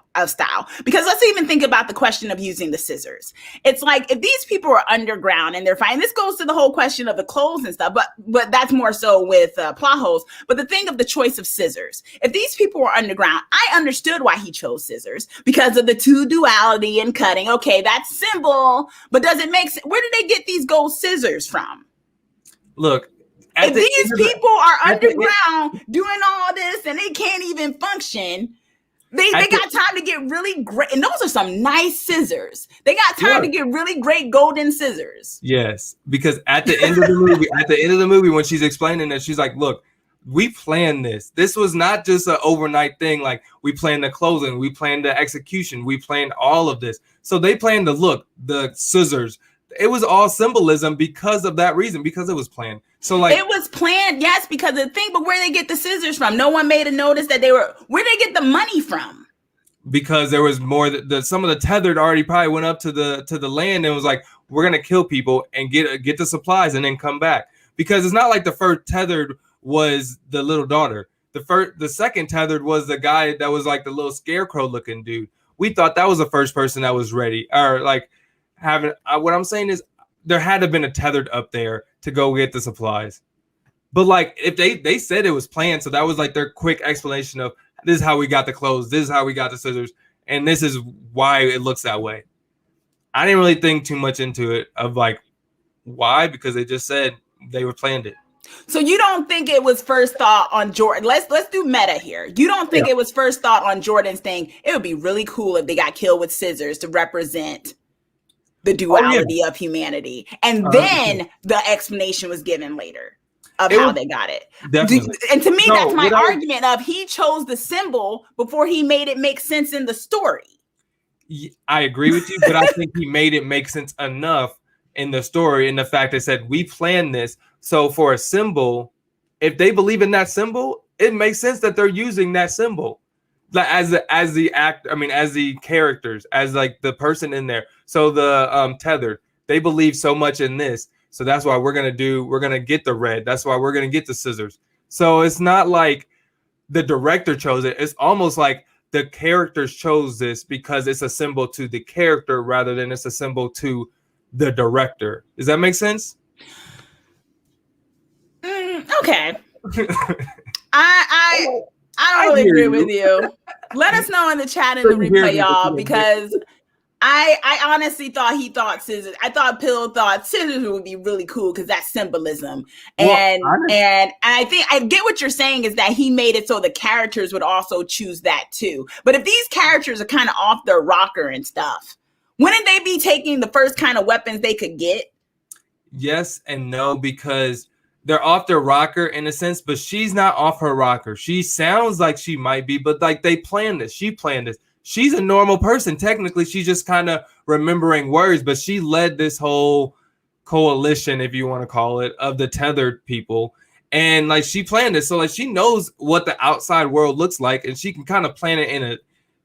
Because let's even think about the question of using the scissors. It's like, if these people are underground and they're fine, this goes to the whole question of the clothes and stuff, but that's more so with plot holes. But the thing of the choice of scissors, if these people were underground, I understood why he chose scissors, because of the two duality and cutting. Okay, that's simple, but does it make sense? Where did they get these gold scissors from? Look, if these people are underground doing all this and they can't even function, they got time to get really great. And those are some nice scissors. They got time to get really great golden scissors. Yes, because at the end of the movie, when she's explaining it, she's like, look, we planned this. This was not just an overnight thing. Like, we planned the clothing, we planned the execution, we planned all of this. So they planned the look, the scissors. It was all symbolism because of that reason, because it was planned. So like, it was planned, yes, because of the thing, but where they get the scissors from? No one made a notice that where they get the money from? Because there was more some of the tethered already probably went up to the land and was like, we're gonna kill people and get the supplies and then come back. Because it's not like the first tethered was the little daughter. The second tethered was the guy that was like the little scarecrow looking dude. We thought that was the first person that was ready, or like what I'm saying is there had to have been a tethered up there to go get the supplies. But like, if they said it was planned, so that was like their quick explanation of, this is how we got the clothes, this is how we got the scissors, and this is why it looks that way. I didn't really think too much into it of like why, because they just said they were planned it. So you don't think it was first thought on Jordan? Let's do meta here. You don't think it was first thought on Jordan's thing? It would be really cool if they got killed with scissors to represent the duality of humanity. And then the explanation was given later of how they got it. Definitely. And to me, that's my argument of he chose the symbol before he made it make sense in the story. I agree with you, but I think he made it make sense enough in the story, in the fact that said, we planned this. So for a symbol, if they believe in that symbol, it makes sense that they're using that symbol. Like as the characters, as like the person in there. So the tethered, they believe so much in this. So that's why we're going to get the red. That's why we're going to get the scissors. So it's not like the director chose it. It's almost like the characters chose this because it's a symbol to the character rather than it's a symbol to the director. Does that make sense? Okay. I don't really agree with you. Let us know in the chat in the replay, y'all, because I honestly thought he thought scissors. I thought Peele thought scissors would be really cool because that's symbolism. And I think I get what you're saying is that he made it so the characters would also choose that too. But if these characters are kind of off their rocker and stuff, wouldn't they be taking the first kind of weapons they could get? Yes and no, because they're off their rocker in a sense, but she's not off her rocker. She sounds like she might be, but like they planned this. She planned this. She's a normal person. Technically, she's just kind of remembering words, but she led this whole coalition, if you want to call it, of the tethered people. And like she planned it. So like she knows what the outside world looks like, and she can kind of plan it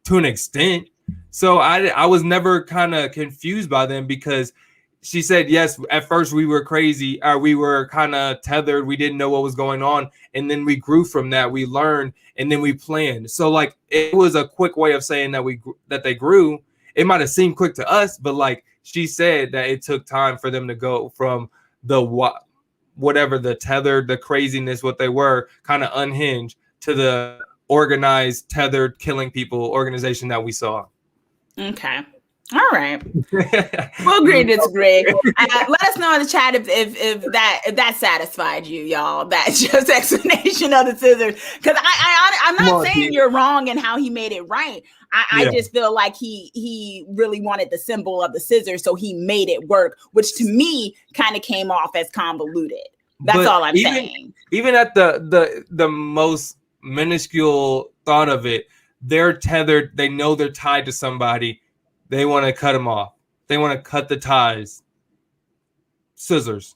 to an extent. So I was never kind of confused by them because she said, yes, at first we were crazy. We were kind of tethered. We didn't know what was going on. And then we grew from that. We learned and then we planned. So like it was a quick way of saying that they grew. It might have seemed quick to us, but like she said that it took time for them to go from the whatever the tethered, the craziness, what they were kind of unhinged to the organized, tethered, killing people organization that we saw. Okay. All right. We'll agree to disagree. Let us know in the chat if that satisfied you, y'all. That just explanation of the scissors. Because I'm not saying you're wrong in how he made it right. I just feel like he really wanted the symbol of the scissors, so he made it work, which to me kind of came off as convoluted. That's all I'm saying. Even at the most minuscule thought of it, they're tethered. They know they're tied to somebody. They want to cut them off. They want to cut the ties. Scissors.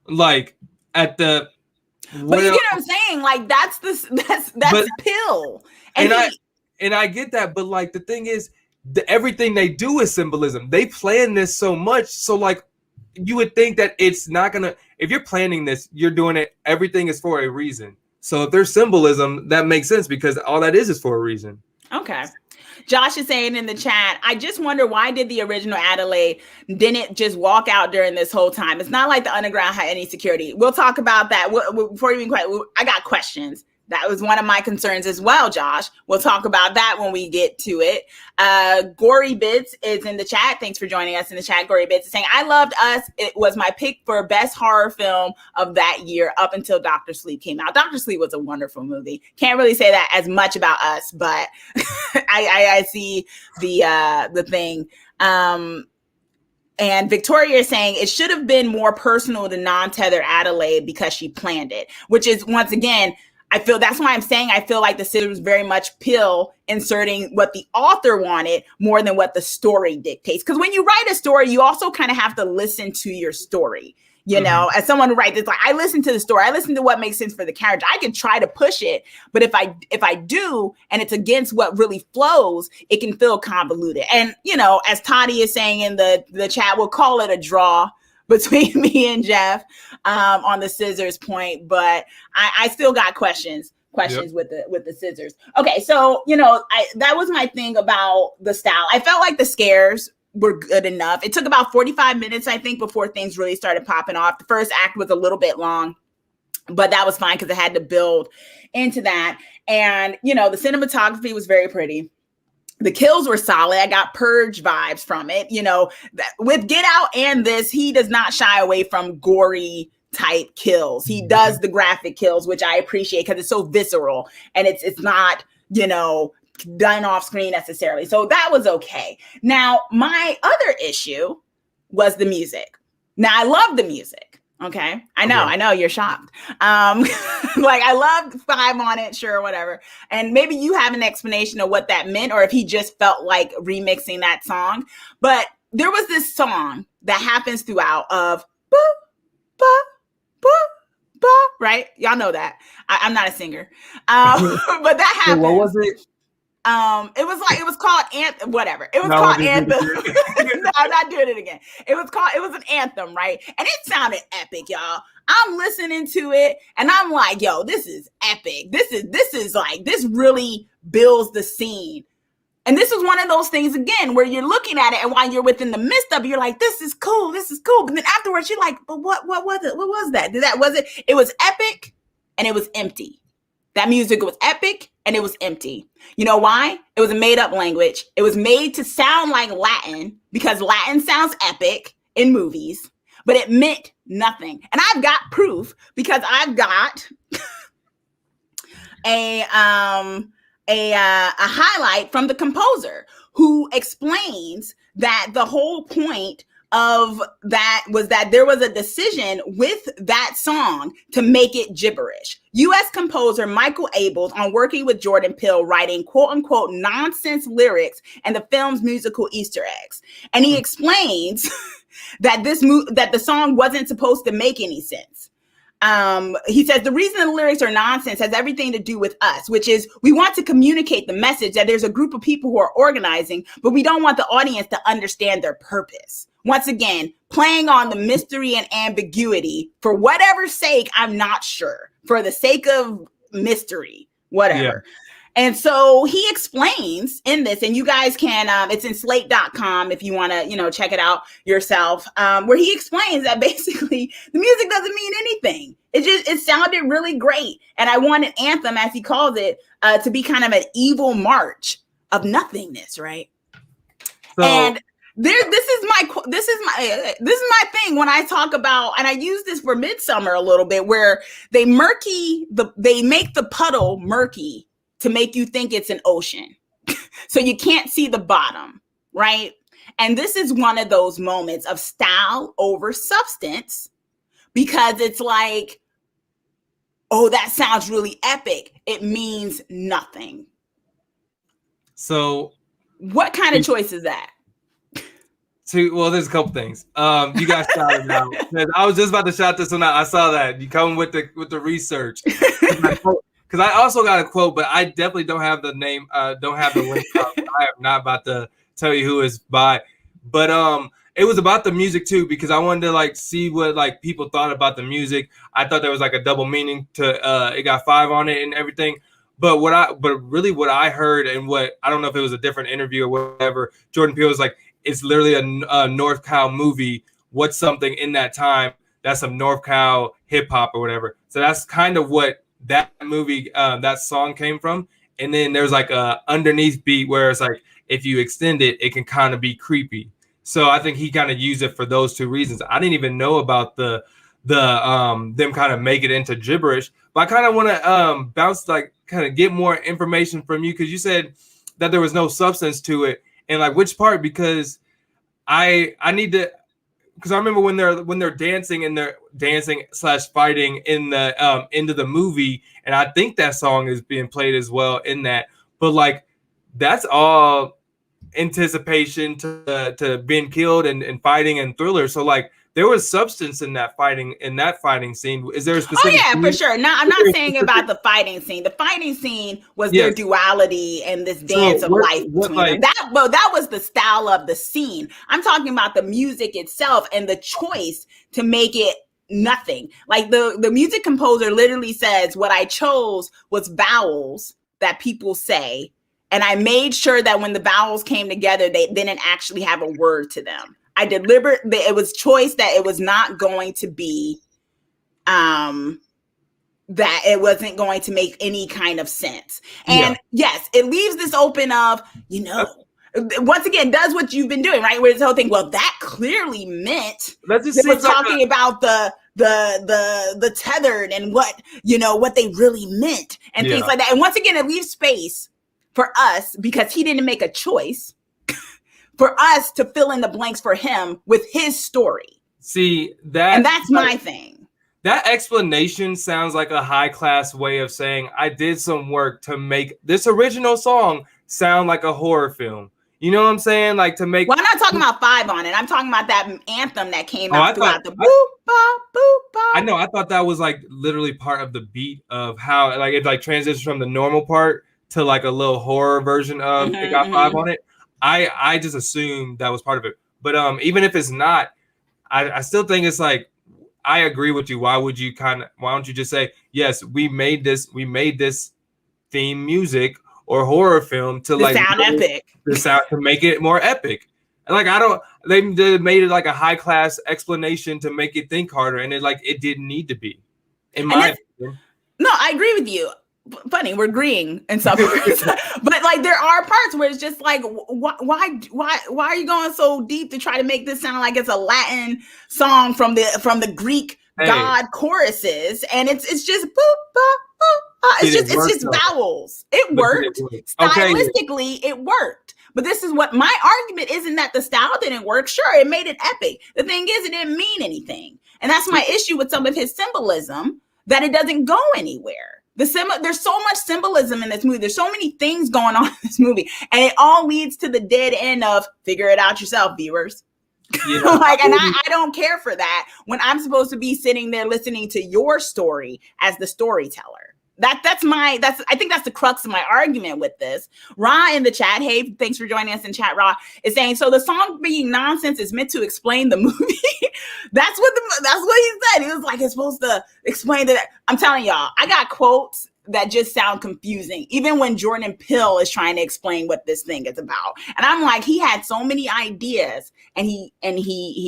Like at the. But you get what I'm saying? Like that's Peele. And I get that, but like the thing is, everything they do is symbolism. They plan this so much, so like you would think that it's not gonna. If you're planning this, you're doing it. Everything is for a reason. So if there's symbolism, that makes sense because all that is for a reason. Okay. Josh is saying in the chat, I just wonder why did the original Adelaide didn't just walk out during this whole time? It's not like the underground had any security. We'll talk about that. Before you even quite, I got questions. That was one of my concerns as well, Josh. We'll talk about that when we get to it. Gory Bits is in the chat. Thanks for joining us in the chat. Gory Bits is saying, I loved Us. It was my pick for best horror film of that year up until Dr. Sleep came out. Dr. Sleep was a wonderful movie. Can't really say that as much about Us, but I see the thing. And Victoria is saying it should have been more personal to non-tethered Adelaide because she planned it, which is, once again, I feel that's why I'm saying I feel like the scissors was very much Peele inserting what the author wanted more than what the story dictates. Because when you write a story, you also kind of have to listen to your story. You know, as someone who writes, it's like I listen to the story, I listen to what makes sense for the character. I can try to push it, but if I do and it's against what really flows, it can feel convoluted. And you know, as Toddy is saying in the chat, we'll call it a draw between me and Jeff on the scissors point, but I still got questions with the scissors. Okay, so you know, that was my thing about the style. I felt like the scares were good enough. It took about 45 minutes, I think, before things really started popping off. The first act was a little bit long, but that was fine because it had to build into that. And you know, the cinematography was very pretty. The kills were solid. I got Purge vibes from it. You know, with Get Out and this, he does not shy away from gory type kills. He does the graphic kills, which I appreciate because it's so visceral and it's not, you know, done off screen necessarily. So that was okay. Now, my other issue was the music. Now, I love the music. Okay. I know you're shocked. Like I loved 5 on it, sure, whatever. And maybe you have an explanation of what that meant, or if he just felt like remixing that song. But there was this song that happens throughout of ba, ba, ba, ba, right? Y'all know that. I'm not a singer. But that happened. What was it? It was called Anthem, whatever. It was called Anthem. No, I'm not doing it again. It was an anthem, right? And it sounded epic, y'all. I'm listening to it and I'm like, yo, this is epic. This is like, this really builds the scene. And this is one of those things, again, where you're looking at it, and while you're within the midst of it, you're like, this is cool. But then afterwards, you're like, but what was it? What was that? It was epic and it was empty. That music was epic and it was empty. You know why? It was a made up language. It was made to sound like Latin because Latin sounds epic in movies, but it meant nothing. And I've got proof because I've got a highlight from the composer who explains that the whole point of that was that there was a decision with that song to make it gibberish. US composer Michael Abels, on working with Jordan Peele, writing quote unquote nonsense lyrics and the film's musical Easter eggs. And he explains that that the song wasn't supposed to make any sense. He says the reason the lyrics are nonsense has everything to do with us, which is we want to communicate the message that there's a group of people who are organizing, but we don't want the audience to understand their purpose. Once again, playing on the mystery and ambiguity for whatever sake, I'm not sure, for the sake of mystery, whatever. Yeah. And so he explains in this, and you guys can, it's in slate.com if you want to, check it out yourself, where he explains that basically the music doesn't mean anything. It sounded really great. And I want an anthem, as he calls it, to be kind of an evil march of nothingness, right? So, and this is my thing when I talk about, and I use this for Midsummer a little bit, where they make the puddle murky to make you think it's an ocean. So you can't see the bottom, right? And this is one of those moments of style over substance, because it's like, oh, that sounds really epic. It means nothing. So what kind of choice is that? Well, there's a couple things. You guys shouted out. I was just about to shout this one out. I saw that. You come with the research. Because I also got a quote, but I definitely don't have the name, don't have the link up. I am not about to tell you who it's by. But it was about the music too, because I wanted to see what people thought about the music. I thought there was a double meaning to it got 5 on it and everything. But what I heard, and what I don't know if it was a different interview or whatever, Jordan Peele was like, it's literally a North Cal movie. What's something in that time that's some North Cal hip hop or whatever. So that's kind of what that movie, that song came from. And then there's a underneath beat where it's if you extend it, it can kind of be creepy. So I think he kind of used it for those two reasons. I didn't even know about the them kind of make it into gibberish, but I kind of want to bounce, kind of get more information from you, because you said that there was no substance to it, and which part, because I need to. Because I remember when they're dancing and they're dancing / fighting in the into the movie, and I think that song is being played as well in that. But that's all anticipation to being killed and fighting and thriller. So there was substance in that fighting scene. Is there a specific? Oh yeah, for sure. No, I'm not saying about the fighting scene. The fighting scene was their duality and this dance of life between them. That was the style of the scene. I'm talking about the music itself and the choice to make it nothing. The music composer literally says, what I chose was vowels that people say, and I made sure that when the vowels came together, they didn't actually have a word to them. It was choice that it was not going to be, that it wasn't going to make any kind of sense. And yes, it leaves this open of, once again, does what you've been doing, right? Where this whole thing, well, that clearly meant they were talking about the tethered and what they really meant and things like that. And once again, it leaves space for us, because he didn't make a choice, for us to fill in the blanks for him with his story. See that, and that's my thing. That explanation sounds like a high class way of saying I did some work to make this original song sound like a horror film. You know what I'm saying? To make. Well, I'm not talking about 5 on it. I'm talking about that anthem that came out throughout the boop bop boop bop. I know. I thought that was literally part of the beat of how it transitions from the normal part to a little horror version of it got 5 on it. I just assumed that was part of it. But even if it's not, I still think it's I agree with you. Why don't you just say, yes, we made this theme music, or horror film to like sound epic. The sound to make it more epic. And like they made it like a high class explanation to make it think harder, and it didn't need to be. In my opinion. No, I agree with you. Funny, we're agreeing in some parts, but like there are parts where it's just like, why are you going so deep to try to make this sound like it's a Latin song from the Greek god choruses, and it's just boop, boop, boop, it's just vowels. It worked stylistically, it worked. But this is what my argument isn't that the style didn't work. Sure, it made it epic. The thing is, it didn't mean anything, and that's my issue with some of his symbolism, that it doesn't go anywhere. There's so much symbolism in this movie. There's so many things going on in this movie, and it all leads to the dead end of figure it out yourself, viewers. Yeah. And I don't care for that when I'm supposed to be sitting there listening to your story as the storyteller. I think that's the crux of my argument with this. Ra in the chat, hey, thanks for joining us in chat. Ra is saying, so the song being nonsense is meant to explain the movie. That's what he said. He was like, it's supposed to explain that. I'm telling y'all, I got quotes that just sound confusing, even when Jordan Peele is trying to explain what this thing is about. And I'm like, he had so many ideas, and he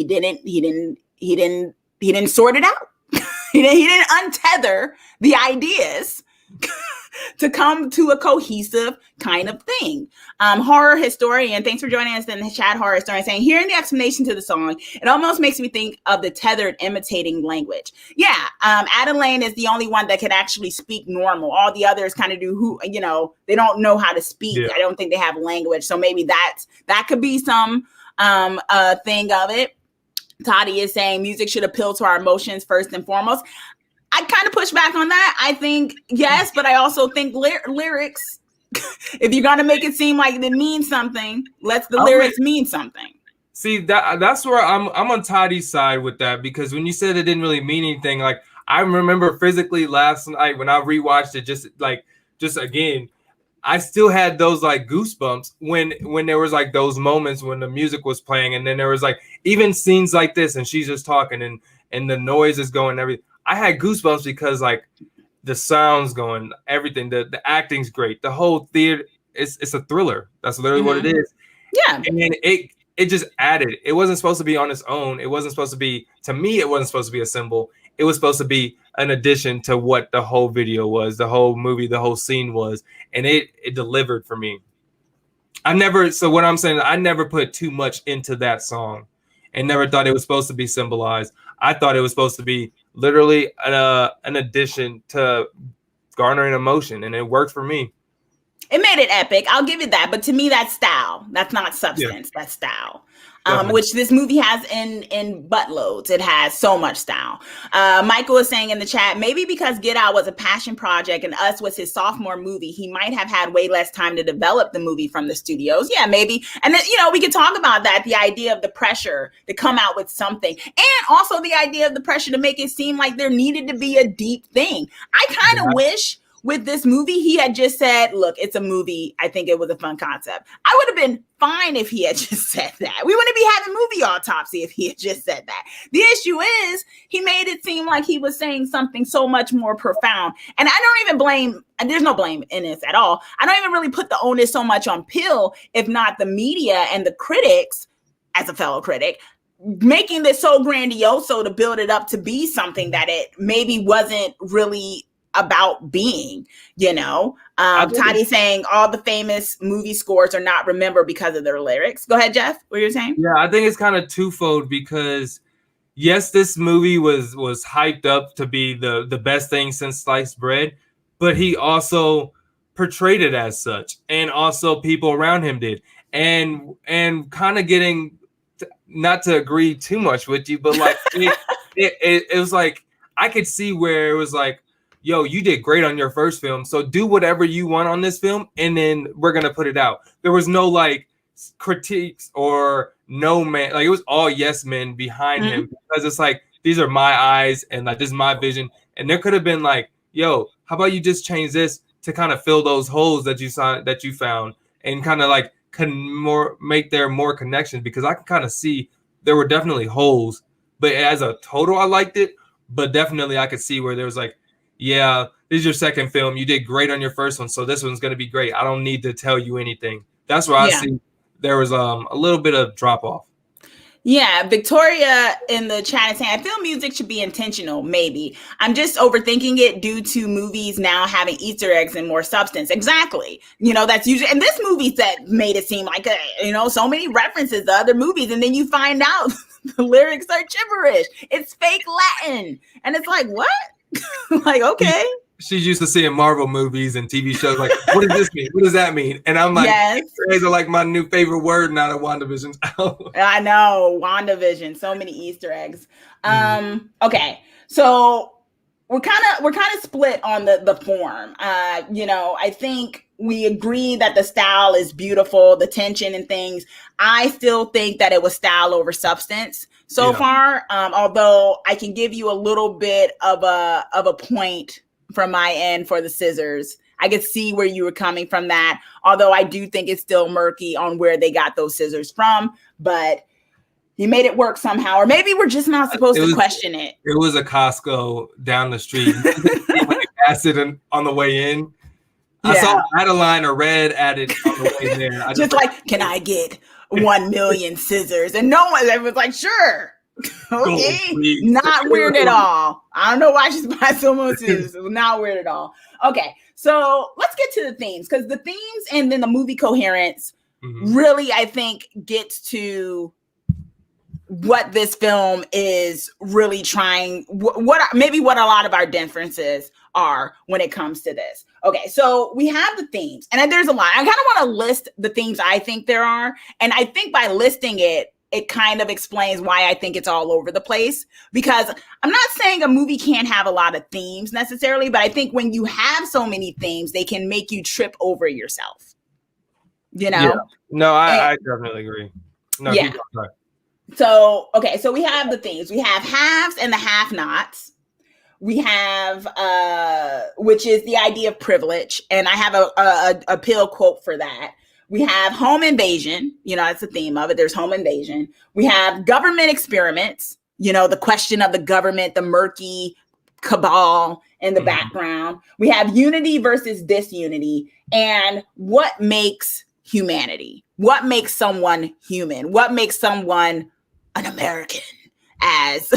didn't sort it out. He didn't untether the ideas to come to a cohesive kind of thing. Horror historian, thanks for joining us in the chat. Horror historian saying, hearing the explanation to the song, it almost makes me think of the tethered imitating language. Yeah, Adelaine is the only one that can actually speak normal. All the others kind of do they don't know how to speak. Yeah. I don't think they have language. So maybe that could be some thing of it. Toddy is saying music should appeal to our emotions first and foremost. I kind of push back on that. I think yes, but I also think lyrics, if you're going to make it seem like it means something, let the lyrics mean something. See, that's where I'm on Toddy's side with that, because when you said it didn't really mean anything, like I remember physically last night when I rewatched it, just again, I still had those like goosebumps when there was like those moments when the music was playing, and then there was like even scenes like this, and she's just talking and the noise is going, everything. I had goosebumps because like the sound's going, everything, the acting's great, the whole theater, it's a thriller. That's literally what it is. Yeah, and then it just added. It wasn't supposed to be on its own. It wasn't supposed to be, to me, it wasn't supposed to be a symbol. It was supposed to be an addition to what the whole video was, the whole movie, the whole scene was, and it delivered for me. So what I'm saying, I never put too much into that song and never thought it was supposed to be symbolized. I thought it was supposed to be literally an addition to garnering emotion, and it worked for me. It made it epic. I'll give it that. But to me, that's style. That's not substance. Yeah. That's style. Which this movie has in buttloads. It has so much style. Michael is saying in the chat, maybe because Get Out was a passion project and Us was his sophomore movie, he might have had way less time to develop the movie from the studios. Yeah, maybe. And then, we could talk about that, the idea of the pressure to come out with something, and also the idea of the pressure to make it seem like there needed to be a deep thing. I kind of wish with this movie, he had just said, look, it's a movie. I think it was a fun concept. I would have been fine if he had just said that. We wouldn't be having movie autopsy if he had just said that. The issue is he made it seem like he was saying something so much more profound. And I don't even blame, and there's no blame in this at all. I don't even really put the onus so much on Peele, if not the media and the critics, as a fellow critic, making this so grandiose to build it up to be something that it maybe wasn't really about being, Toddy saying all the famous movie scores are not remembered because of their lyrics. Go ahead, Jeff. What you're saying? Yeah, I think it's kind of twofold, because yes, this movie was hyped up to be the best thing since sliced bread, but he also portrayed it as such, and also people around him did, and kind of getting not to agree too much with you, but like it was like I could see where it was like, yo, you did great on your first film, so do whatever you want on this film, and then we're going to put it out. There was no, like, critiques or no man. Like, it was all yes men behind him, because it's like, these are my eyes, and, like, this is my vision. And there could have been, like, yo, how about you just change this to kind of fill those holes that you saw, that you found, and kind of, like, make there more connections, because I can kind of see there were definitely holes. But as a total, I liked it. But definitely I could see where there was, like, yeah, this is your second film. You did great on your first one, so this one's going to be great. I don't need to tell you anything. That's where I see there was a little bit of drop off. Yeah, Victoria in the chat is saying, I feel music should be intentional, maybe. I'm just overthinking it due to movies now having Easter eggs and more substance. Exactly. You know, that's usually, and this movie that made it seem like, you know, so many references to other movies, and then you find out the lyrics are gibberish. It's fake Latin. And it's like, what? Like, okay. She's used to seeing Marvel movies and TV shows. Like, what does this mean? What does that mean? And I'm like, Easter eggs are like my new favorite word now that WandaVision's out. I know, WandaVision, so many Easter eggs. Okay, so we're kind of split on the form. You know, I think we agree that the style is beautiful, the tension and things. I still think that it was style over substance so far. Although I can give you a little bit of a point from my end for the scissors. I could see where you were coming from that. Although I do think it's still murky on where they got those scissors from, but he made it work somehow. Or maybe we're just not supposed to question it. It was a Costco down the street. When you passed it on the way in. Yeah. I saw Adeline or Red at it on the way there. Just like, can I get 1 million scissors? And no one was like, sure. Okay, not weird at all. I don't know why she's buying so much scissors. It's not weird at all. Okay, so let's get to the themes, because the themes and then the movie coherence really, I think, gets to what this film is really trying, what a lot of our differences are when it comes to this. Okay, so we have the themes, and there's a lot. I kind of want to list the themes I think there are, and I think by listing it kind of explains why I think it's all over the place, because I'm not saying a movie can't have a lot of themes necessarily, but I think when you have so many themes, they can make you trip over yourself. You know? Yeah. No, I definitely agree. No, yeah. So, okay, so we have the themes. We have haves and the have-nots. We have, which is the idea of privilege. And I have a Peele quote for that. We have home invasion, you know, that's the theme of it. There's home invasion. We have government experiments, you know, the question of the government, the murky cabal in the background. We have unity versus disunity, and what makes humanity? What makes someone human? What makes someone an American? As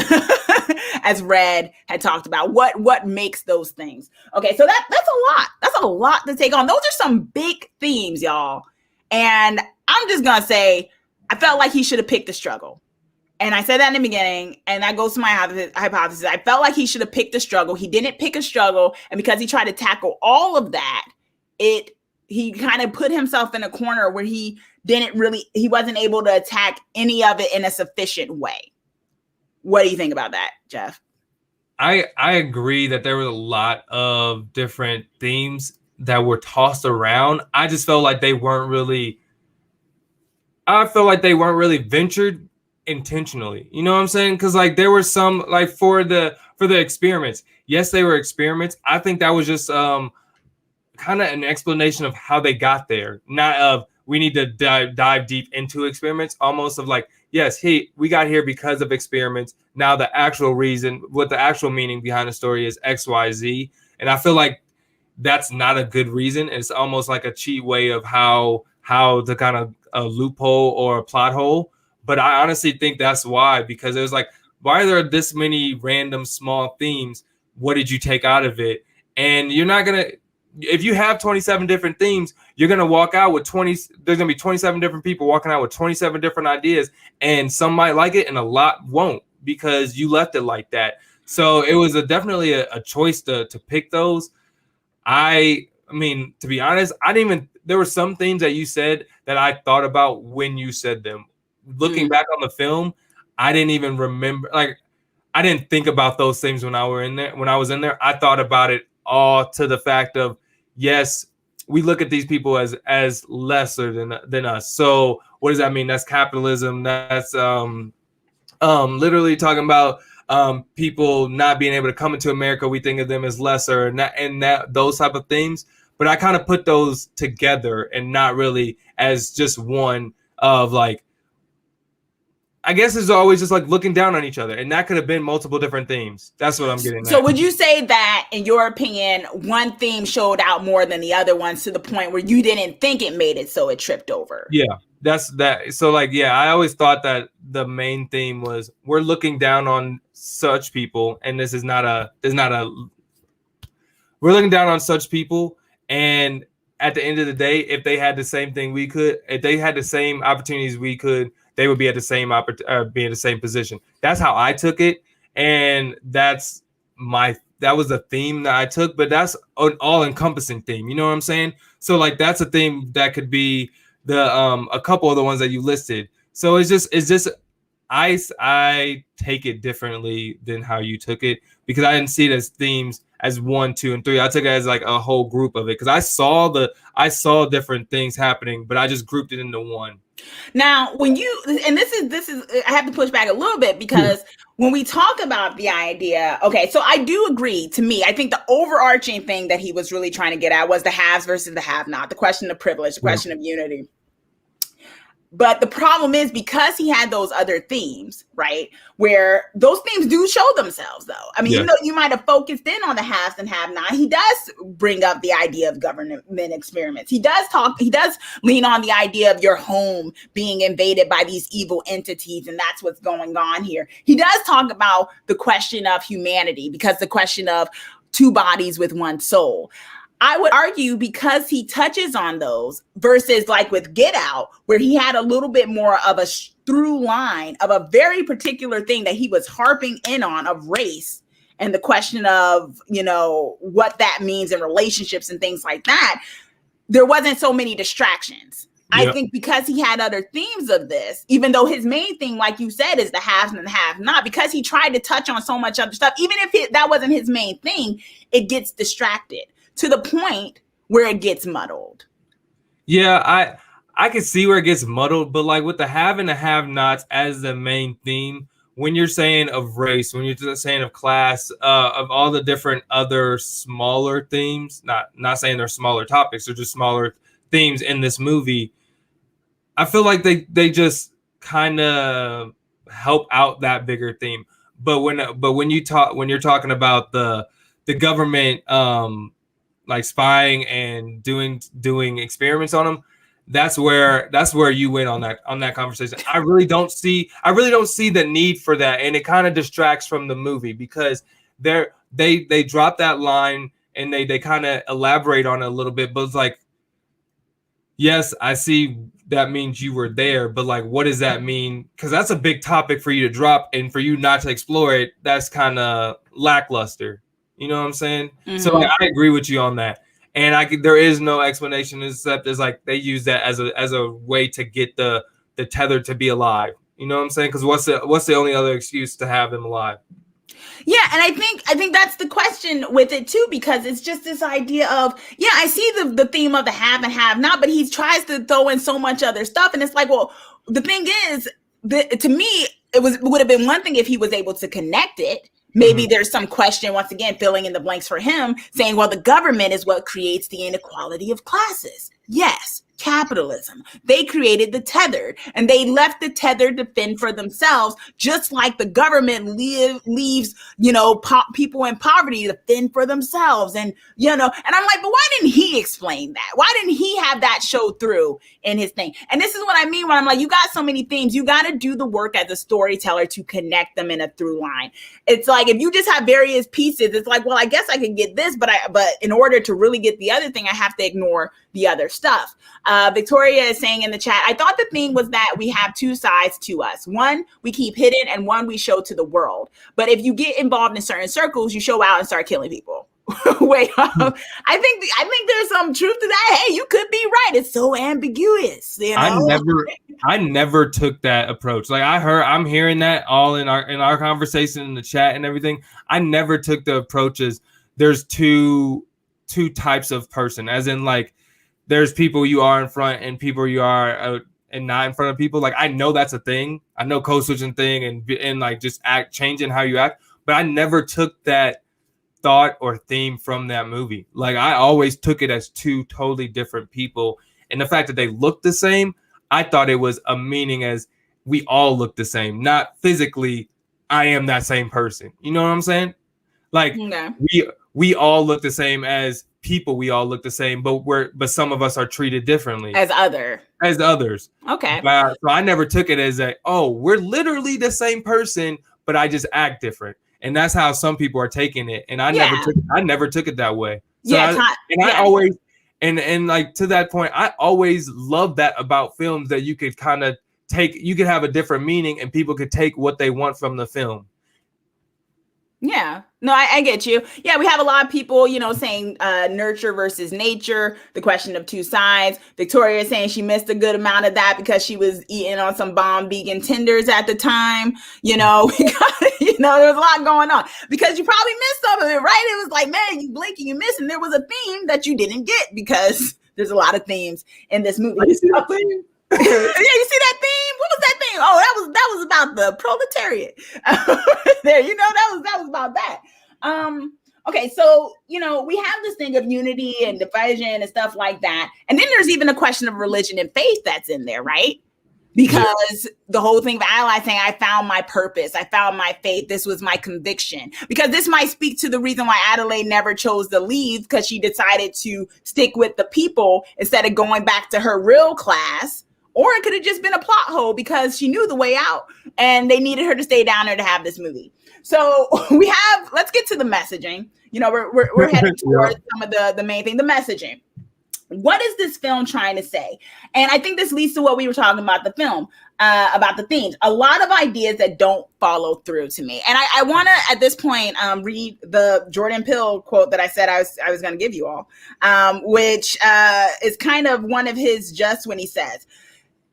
as Red had talked about, what makes those things? Okay, so that's a lot. That's a lot to take on. Those are some big themes, y'all. And I'm just going to say, I felt like he should have picked the struggle. And I said that in the beginning, and that goes to my hypothesis. I felt like he should have picked the struggle. He didn't pick a struggle. And because he tried to tackle all of that, he kind of put himself in a corner where he wasn't able to attack any of it in a sufficient way. What do you think about that, Jeff? I agree that there was a lot of different themes that were tossed around. I just felt like they weren't really ventured intentionally. You know what I'm saying? Because like there were some, like for the experiments. Yes, they were experiments. I think that was just kind of an explanation of how they got there, not of we need to dive deep into experiments. Almost of like, yes, hey, we got here because of experiments. Now the actual reason, what the actual meaning behind the story is X, Y, Z. And I feel like that's not a good reason. It's almost like a cheat way of how to kind of a loophole or a plot hole. But I honestly think that's why, because it was like, why are there this many random small themes? What did you take out of it? And you're not going to, if you have 27 different themes, you're going to walk out with there's going to be 27 different people walking out with 27 different ideas, and some might like it and a lot won't because you left it like that. So it was definitely a choice to pick those. I mean, to be honest, there were some themes that you said that I thought about when you said them. Looking back on the film, I didn't even remember, like, I didn't think about those things when I was in there. I thought about it all to the fact of, yes, we look at these people as lesser than us. So what does that mean? That's capitalism. That's literally talking about people not being able to come into America. We think of them as lesser and those type of things. But I kind of put those together and not really as just one of like, I guess it's always just like looking down on each other, and that could have been multiple different themes. That's what I'm getting So at. would you say that, in your opinion, one theme showed out more than the other ones to the point where you didn't think it made it, so it tripped over? Yeah, that's that. So like, yeah, I always thought that the main theme was we're looking down on such people, and this is not a we're looking down on such people, and at the end of the day, if they had the same thing we could, if they had the same opportunities we could, they would be at the same be in the same position. That's how I took it, and that was the theme that I took. But that's an all-encompassing theme. You know what I'm saying? So like, that's a theme that could be the a couple of the ones that you listed. So it's just I take it differently than how you took it, because I didn't see it as themes as 1, 2, and 3. I took it as like a whole group of it, because I saw different things happening, but I just grouped it into one. Now, when you, and this is I have to push back a little bit, because when we talk about the idea, okay, so I do agree. To me, I think the overarching thing that he was really trying to get at was the haves versus the have-not, the question of privilege, the question of unity. But the problem is, because he had those other themes, right, where those themes do show themselves, though. I mean, even though you might have focused in on the haves and have-not, he does bring up the idea of government experiments. He does lean on the idea of your home being invaded by these evil entities, and that's what's going on here. He does talk about the question of humanity, because the question of two bodies with one soul. I would argue, because he touches on those, versus like with Get Out, where he had a little bit more of a through line of a very particular thing that he was harping in on, of race and the question of, what that means in relationships and things like that. There wasn't so many distractions. Yep. I think because he had other themes of this, even though his main thing, like you said, is the haves and the have-not, because he tried to touch on so much other stuff, even if that wasn't his main thing, it gets distracted to the point where it gets muddled. Yeah, I can see where it gets muddled, but like with the have and the have-nots as the main theme, when you're saying of race, when you're saying of class, of all the different other smaller themes, not saying they're smaller topics, they're just smaller themes in this movie, I feel like they just kind of help out that bigger theme. But when you're talking about the government like spying and doing experiments on them, that's where you win on that conversation. I really don't see the need for that, and it kind of distracts from the movie, because they drop that line and they kind of elaborate on it a little bit, but it's like, yes, I see that means you were there, but like, what does that mean? Because that's a big topic for you to drop, and for you not to explore it, that's kind of lackluster. You know what I'm saying? Mm-hmm. So like, I agree with you on that. And there is no explanation, except as like they use that as a way to get the tether to be alive. You know what I'm saying? Because what's the only other excuse to have them alive? Yeah, and I think that's the question with it too, because it's just this idea of, I see the theme of the have and have not, but he tries to throw in so much other stuff, and it's like, well, the thing is, to me, it would have been one thing if he was able to connect it. Maybe there's some question, once again, filling in the blanks for him, saying, well, the government is what creates the inequality of classes. Yes, capitalism. They created the tethered, and they left the tethered to fend for themselves, just like the government leaves, people in poverty to fend for themselves. And, and I'm like, but why didn't he explain that? Why didn't he have that show through in his thing? And this is what I mean when I'm like, you got so many themes, you got to do the work as a storyteller to connect them in a through line. It's like, if you just have various pieces, it's like, well, I guess I could get this, but in order to really get the other thing, I have to ignore the other stuff. Victoria is saying in the chat, I thought the thing was that we have two sides to us. One we keep hidden, and one we show to the world. But if you get involved in certain circles, you show out and start killing people. Wait, I think there's some truth to that. Hey, you could be right. It's so ambiguous. I never took that approach. Like I'm hearing that all in our conversation in the chat and everything. I never took the approaches. There's two types of person, as in like, there's people you are in front and people you are and not in front of people. Like, I know that's a thing. I know code switching thing and like just changing how you act. But I never took that thought or theme from that movie. Like, I always took it as two totally different people. And the fact that they looked the same, I thought it was a meaning as we all look the same, not physically. I am that same person. You know what I'm saying? Like we all look the same as people. We all look the same, but some of us are treated differently as others. Okay. So I never took it as we're literally the same person, but I just act different. And that's how some people are taking it. And I never took it that way. So I always, and like to that point, I always love that about films, that you could kind of you could have a different meaning and people could take what they want from the film. Yeah, no, I get you. Yeah, we have a lot of people, saying nurture versus nature, the question of two sides. Victoria saying she missed a good amount of that because she was eating on some bomb vegan tenders at the time. We got, there was a lot going on because you probably missed some of it, right? It was like, man, you blink and you miss, and there was a theme that you didn't get because there's a lot of themes in this movie. You see that theme? Yeah, you see that theme? What was that theme? Oh, that was about the proletariat. There, that was about that. Okay, so we have this thing of unity and division and stuff like that, and then there's even a question of religion and faith that's in there, right? Because the whole thing of Adelaide saying, I found my purpose, I found my faith, this was my conviction. Because this might speak to the reason why Adelaide never chose to leave, because she decided to stick with the people instead of going back to her real class. Or it could have just been a plot hole because she knew the way out and they needed her to stay down there to have this movie. So let's get to the messaging. We're heading towards some of the main thing, the messaging. What is this film trying to say? And I think this leads to what we were talking about the film, about the themes. A lot of ideas that don't follow through to me. And I want to, at this point, read the Jordan Peele quote that I said I was going to give you all, which is kind of one of his just when he says,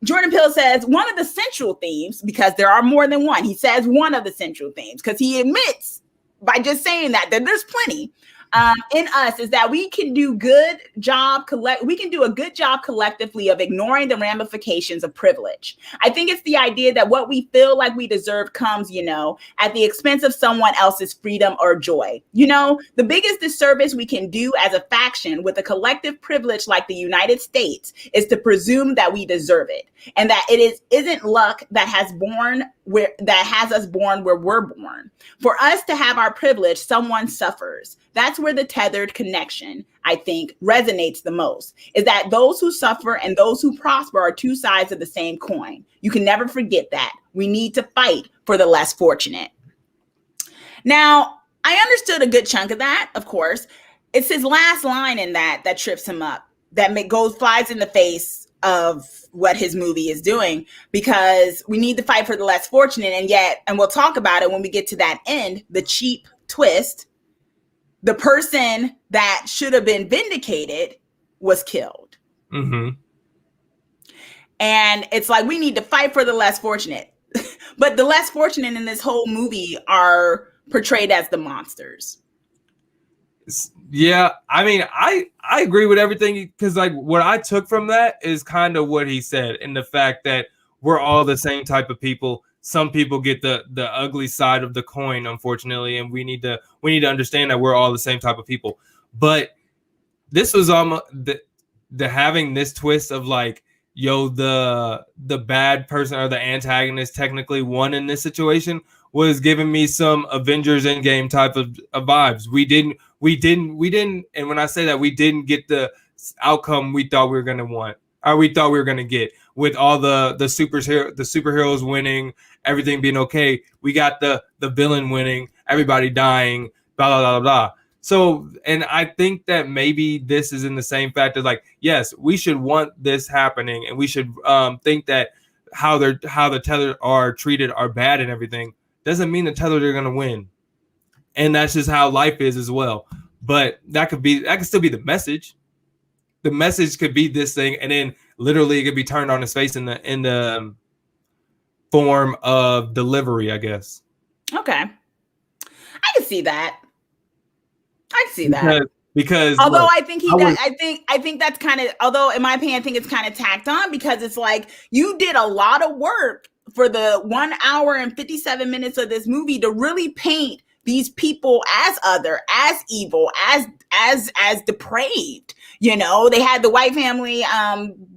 Jordan Peele says one of the central themes, because there are more than one. He says one of the central themes because he admits by just saying that there's plenty in us, is that we can do a good job collectively of ignoring the ramifications of privilege. I think it's the idea that what we feel like we deserve comes, at the expense of someone else's freedom or joy. The biggest disservice we can do as a faction with a collective privilege like the United States is to presume that we deserve it, and that it isn't luck that has us born where we're born. For us to have our privilege, someone suffers. That's where the tethered connection, I think, resonates the most, is that those who suffer and those who prosper are two sides of the same coin. You can never forget that. We need to fight for the less fortunate. Now, I understood a good chunk of that, of course. It's his last line in that trips him up, that flies in the face of what his movie is doing, because we need to fight for the less fortunate. And we'll talk about it when we get to that end, the cheap twist. The person that should have been vindicated was killed. Mm-hmm. And it's like, we need to fight for the less fortunate. But the less fortunate in this whole movie are portrayed as the monsters. Yeah, I mean, I agree with everything, because like what I took from that is kind of what he said, and the fact that we're all the same type of people. Some people get the ugly side of the coin, unfortunately, and we need to understand that we're all the same type of people. But this was almost the having this twist of like, the bad person or the antagonist technically won in this situation was giving me some Avengers Endgame type of vibes. We didn't, and when I say that, we didn't get the outcome we thought we were gonna want, or we thought we were gonna get, with all the superheroes winning, everything being okay. We got the villain winning, everybody dying, blah blah blah blah. So, and I think that maybe this is in the same factor. Like, yes, we should want this happening, and we should think that how the tethered are treated are bad and everything. Doesn't mean the tethered are gonna win, and that's just how life is as well. But that could still be the message. The message could be this thing, and then literally it could be turned on its face in the form of delivery, I guess. Okay, I can see that. Because although look, I think that's kind of, although in my opinion, I think it's kind of tacked on, because it's like you did a lot of work for the 1 hour and 57 minutes of this movie to really paint these people as other, as evil, as depraved. You know, they had the white family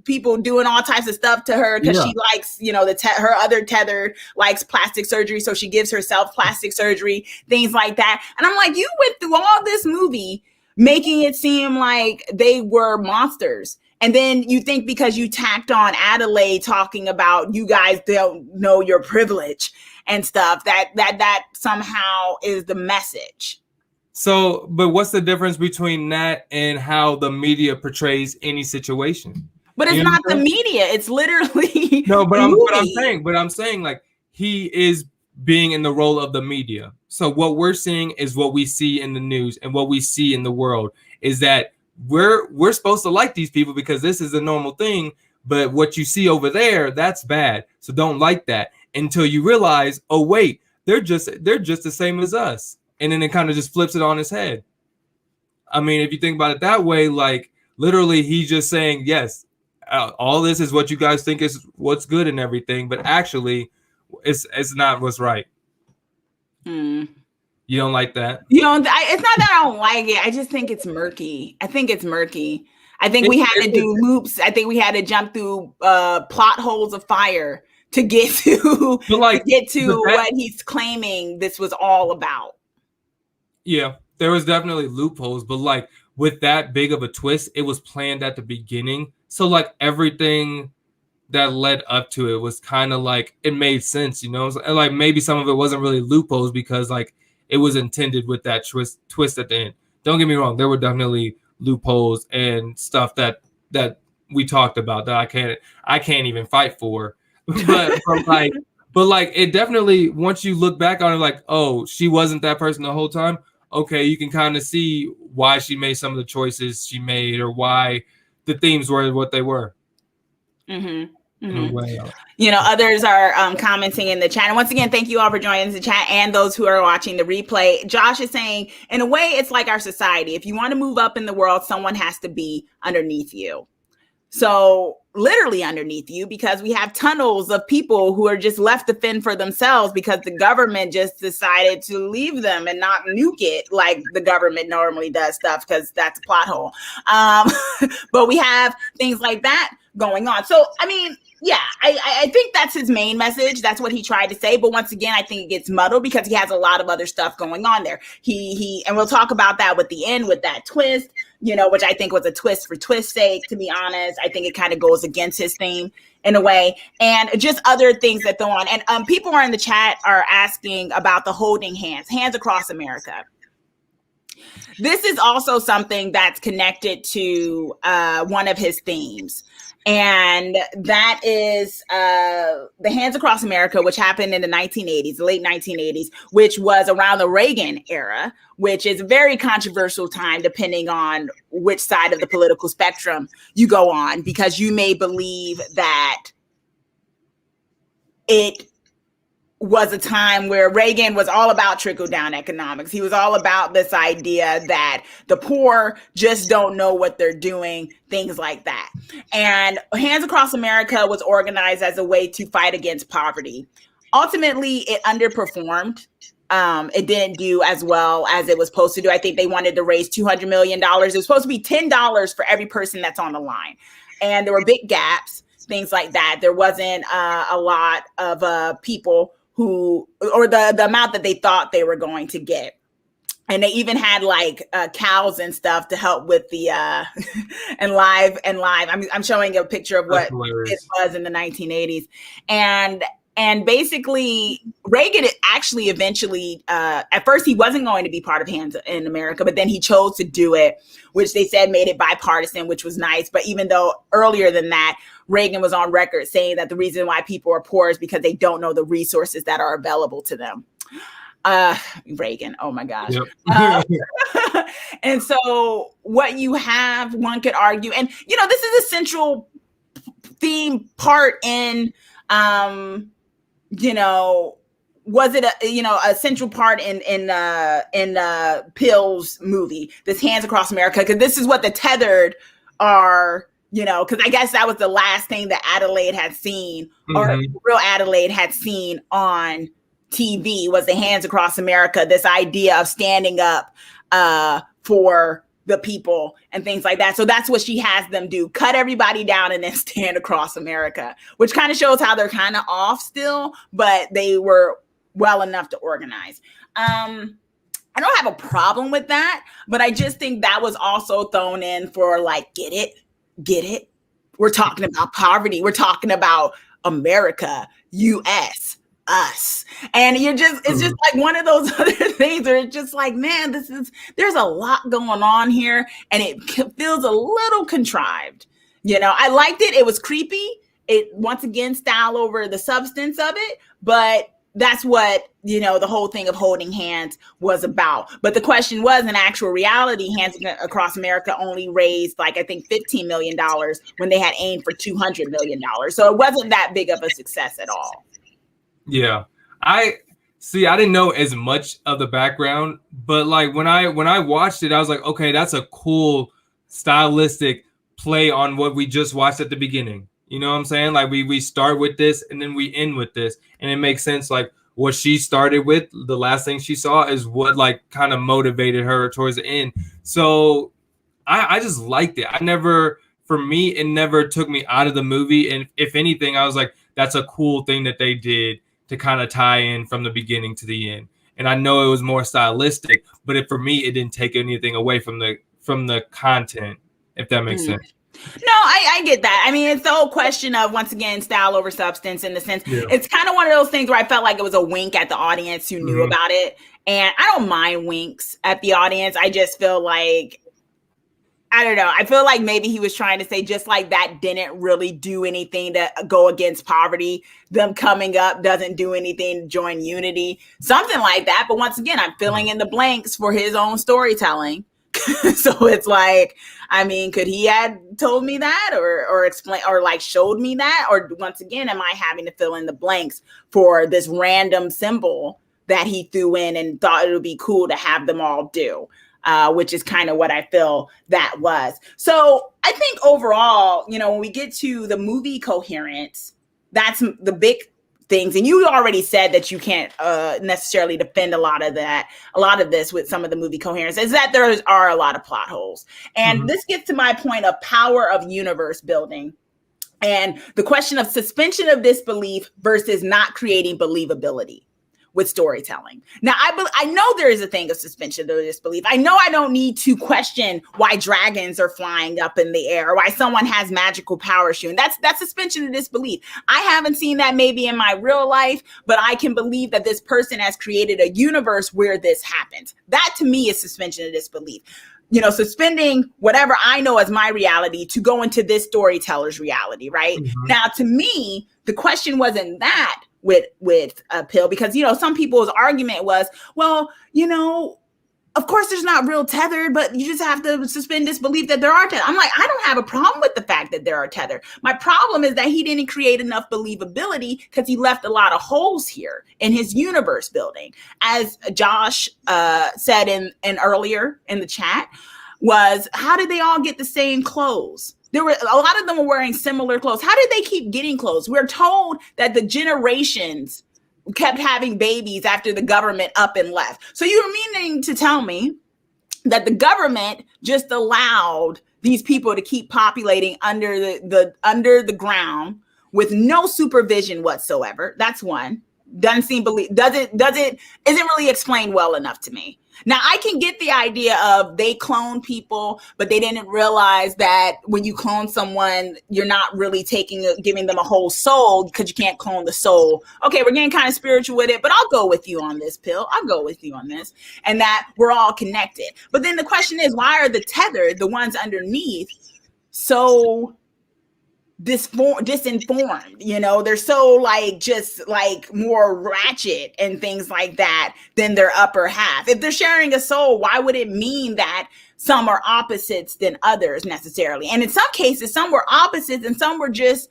people doing all types of stuff to her because she likes, you know, her other tethered likes plastic surgery, so she gives herself plastic surgery, things like that. And I'm like, you went through all this movie making it seem like they were monsters. And then you think because you tacked on Adelaide talking about you guys don't know your privilege and stuff, that somehow is the message. So, but what's the difference between that and how the media portrays any situation? But it's not the media. It's literally no. But I'm saying like he is being in the role of the media. So what we're seeing is what we see in the news and what we see in the world is that we're supposed to like these people because this is a normal thing. But what you see over there, that's bad. So don't like that until you realize, oh wait, they're just the same as us. And then it kind of just flips it on his head. I mean, if you think about it that way, like literally he's just saying, yes, all this is what you guys think is what's good and everything. But actually, it's not what's right. You don't like that? You know, it's not that I don't like it. I just think it's murky. I think we had to do loops. I think we had to jump through plot holes of fire to get to what he's claiming this was all about. Yeah, there was definitely loopholes, but like with that big of a twist, it was planned at the beginning. So like everything that led up to it was kind of like it made sense, you know. And like maybe some of it wasn't really loopholes because like it was intended with that twist at the end. Don't get me wrong, there were definitely loopholes and stuff that we talked about that I can't even fight for. but like it definitely, once you look back on it, like, oh, she wasn't that person the whole time. Okay, you can kind of see why she made some of the choices she made or why the themes were what they were. You know, others are commenting in the chat. And once again, thank you all for joining the chat and those who are watching the replay. Josh is saying, in a way, it's like our society. If you want to move up in the world, someone has to be underneath you. So literally underneath you, because we have tunnels of people who are just left to fend for themselves because the government just decided to leave them and not nuke it like the government normally does stuff, because that's a plot hole. But we have things like that going on. So, I mean, yeah, I think that's his main message. That's what he tried to say. But once again, I think it gets muddled because he has a lot of other stuff going on there. And we'll talk about that with the end, with that twist, you know, which I think was a twist for twist's sake, to be honest. I think it kind of goes against his theme in a way, and just other things that go on. And people are in the chat are asking about the holding hands across America. This is also something that's connected to one of his themes. And that is the Hands Across America, which happened in the 1980s, the late 1980s, which was around the Reagan era, which is a very controversial time, depending on which side of the political spectrum you go on, because you may believe that it was a time where Reagan was all about trickle-down economics. He was all about this idea that the poor just don't know what they're doing, things like that. And Hands Across America was organized as a way to fight against poverty. Ultimately, it underperformed. It didn't do as well as it was supposed to do. I think they wanted to raise $200 million. It was supposed to be $10 for every person that's on the line. And there were big gaps, things like that. There wasn't a lot of people who, or the amount that they thought they were going to get. And they even had like cows and stuff to help with the and live. I'm showing a picture of what it was in the 1980s. And basically Reagan actually eventually, at first he wasn't going to be part of Hands in America, but then he chose to do it, which they said made it bipartisan, which was nice. But even though earlier than that, Reagan was on record saying that the reason why people are poor is because they don't know the resources that are available to them. Reagan, oh my gosh. Yep. And so what you have, one could argue, and you know, this is a central theme part in, you know, was it a central part in Peele's movie, this Hands Across America? Because this is what the tethered are, you know, because I guess that was the last thing that Adelaide had seen, or real Adelaide had seen on TV was the Hands Across America, this idea of standing up for the people and things like that. So that's what she has them do, cut everybody down and then stand across America, which kind of shows how they're kind of off still, but they were well enough to organize. I don't have a problem with that, but I just think that was also thrown in for like, get it. We're talking about poverty. We're talking about America, US, us. And it's just like one of those other things where it's just like, man, there's a lot going on here and it feels a little contrived. I liked it. It was creepy. It, once again, style over the substance of it, but that's what, the whole thing of holding hands was about. But the question was, in actual reality, Hands Across America only raised like, I think $15 million when they had aimed for $200 million. So it wasn't that big of a success at all. Yeah. I didn't know as much of the background, but like when I watched it, I was like, okay, that's a cool stylistic play on what we just watched at the beginning. You know what I'm saying? Like we start with this and then we end with this, and it makes sense. Like what she started with, the last thing she saw is what like kind of motivated her towards the end. So I just liked it. For me, it never took me out of the movie. And if anything, I was like, that's a cool thing that they did to kind of tie in from the beginning to the end. And I know it was more stylistic, but for me, it didn't take anything away from the content, if that makes sense. No, I get that. I mean, it's the whole question of, once again, style over substance in the sense. Yeah. It's kind of one of those things where I felt like it was a wink at the audience who knew about it. And I don't mind winks at the audience. I just feel like, I don't know. I feel like maybe he was trying to say just like that didn't really do anything to go against poverty. Them coming up doesn't do anything to join unity, something like that. But once again, I'm filling in the blanks for his own storytelling. So it's like, I mean, could he had told me that or explain or like showed me that? Or once again, am I having to fill in the blanks for this random symbol that he threw in and thought it would be cool to have them all do? Which is kind of what I feel that was. So I think overall, when we get to the movie coherence, that's the big things. And you already said that you can't necessarily defend a lot of this with some of the movie coherence, is that there are a lot of plot holes. And this gets to my point of power of universe building and the question of suspension of disbelief versus not creating believability with storytelling. Now, I know there is a thing of suspension of disbelief. I know I don't need to question why dragons are flying up in the air or why someone has magical power shooting. That's suspension of disbelief. I haven't seen that maybe in my real life, but I can believe that this person has created a universe where this happens. That to me is suspension of disbelief. Suspending whatever I know as my reality to go into this storyteller's reality, right? Now, to me, the question wasn't that with Peele, because some people's argument was, well, of course there's not real tethered, but you just have to suspend disbelief that there are tethered. I'm like, I don't have a problem with the fact that there are tethered. My problem is that he didn't create enough believability because he left a lot of holes here in his universe building. As Josh said in earlier in the chat, was how did they all get the same clothes? There were a lot of them were wearing similar clothes. How did they keep getting clothes? We're told that the generations kept having babies after the government up and left. So you're meaning to tell me that the government just allowed these people to keep populating under the ground with no supervision whatsoever? That's one. Isn't really explained well enough to me. Now, I can get the idea of they clone people, but they didn't realize that when you clone someone, you're not really giving them a whole soul because you can't clone the soul. Okay, we're getting kind of spiritual with it, but I'll go with you on this, Pill. I'll go with you on this. And that we're all connected. But then the question is, why are the tethered, the ones underneath, so disinformed? They're so just more ratchet and things like that than their upper half. If they're sharing a soul, why would it mean that some are opposites than others necessarily? And in some cases, some were opposites and some were just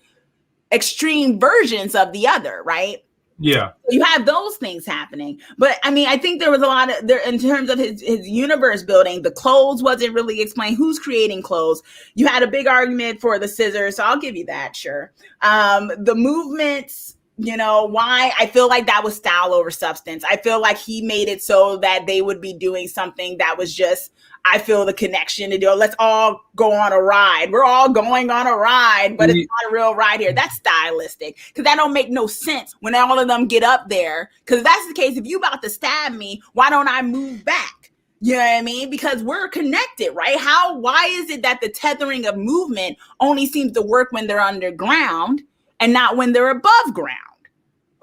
extreme versions of the other, right? Yeah. You have those things happening. But I mean, I think there was a lot of there in terms of his universe building. The clothes wasn't really explained. Who's creating clothes? You had a big argument for the scissors. So I'll give you that. Sure. The movements You know, why? I feel like that was style over substance. I feel like he made it so that they would be doing something that was just, I feel the connection to do. Let's all go on a ride. We're all going on a ride, but it's not a real ride here. That's stylistic, because that don't make no sense when all of them get up there. Because if that's the case, if you about to stab me, why don't I move back? You know what I mean? Because we're connected, right? Why is it that the tethering of movement only seems to work when they're underground and not when they're above ground?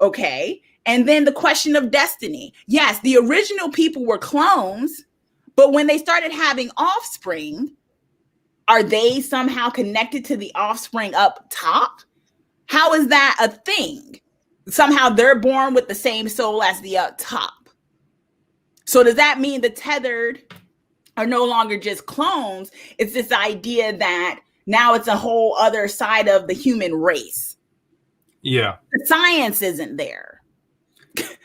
Okay. And then the question of destiny. Yes, the original people were clones, but when they started having offspring, are they somehow connected to the offspring up top? How is that a thing? Somehow they're born with the same soul as the up top. So does that mean the tethered are no longer just clones? It's this idea that now it's a whole other side of the human race. Yeah. The science isn't there.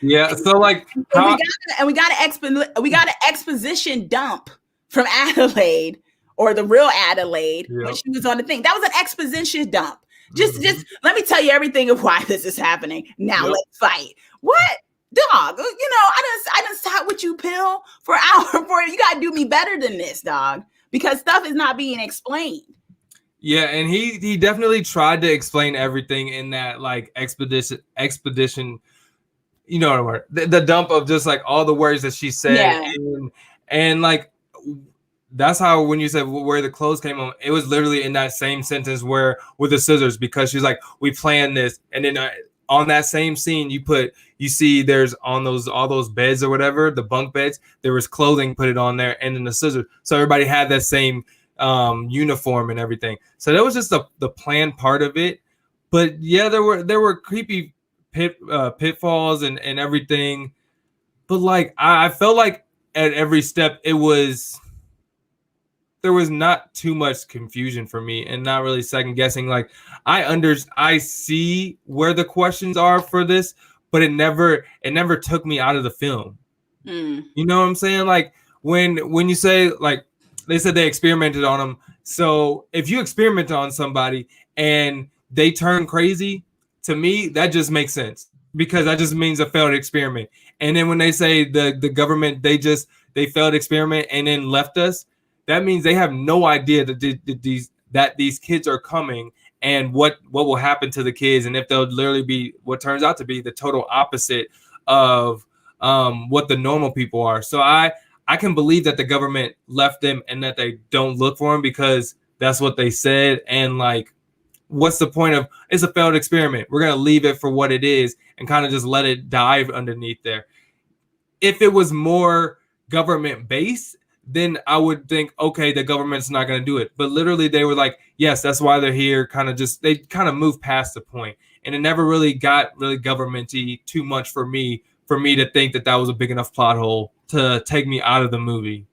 Yeah. So like, we got an exposition dump from Adelaide, or the real Adelaide, when she was on the thing. That was an exposition dump. Just let me tell you everything of why this is happening. Now let's fight. What? Dog, you know, I done sat with you, Pill, for an hour. You gotta do me better than this, dog, because stuff is not being explained. Yeah, and he definitely tried to explain everything in that like expedition. You know what I mean? The dump of just like all the words that she said, and like that's how when you said where the clothes came on, it was literally in that same sentence where with the scissors, because she's like, we planned this, and then on that same scene you see there's on all those beds or whatever, the bunk beds, there was clothing put it on there, and then the scissors, so everybody had that same uniform and everything. So that was just the planned part of it. But yeah, there were creepy pitfalls and everything. But like I felt like at every step there was not too much confusion for me, and not really second guessing. Like I see where the questions are for this, but it never took me out of the film. You know what I'm saying? Like when you say, like, they said they experimented on them. So if you experiment on somebody and they turn crazy, to me, that just makes sense, because that just means a failed experiment. And then when they say the government, they failed experiment and then left us, that means they have no idea that these kids are coming and what will happen to the kids, and if they'll literally be what turns out to be the total opposite of what the normal people are. So I can believe that the government left them and that they don't look for them, because that's what they said. And like, what's the point of, it's a failed experiment, we're going to leave it for what it is and kind of just let it dive underneath there. If it was more government based, then I would think, okay, the government's not going to do it. But literally they were like, yes, that's why they're here. They kind of moved past the point. And it never really got really government-y too much for me to think that was a big enough plot hole to take me out of the movie.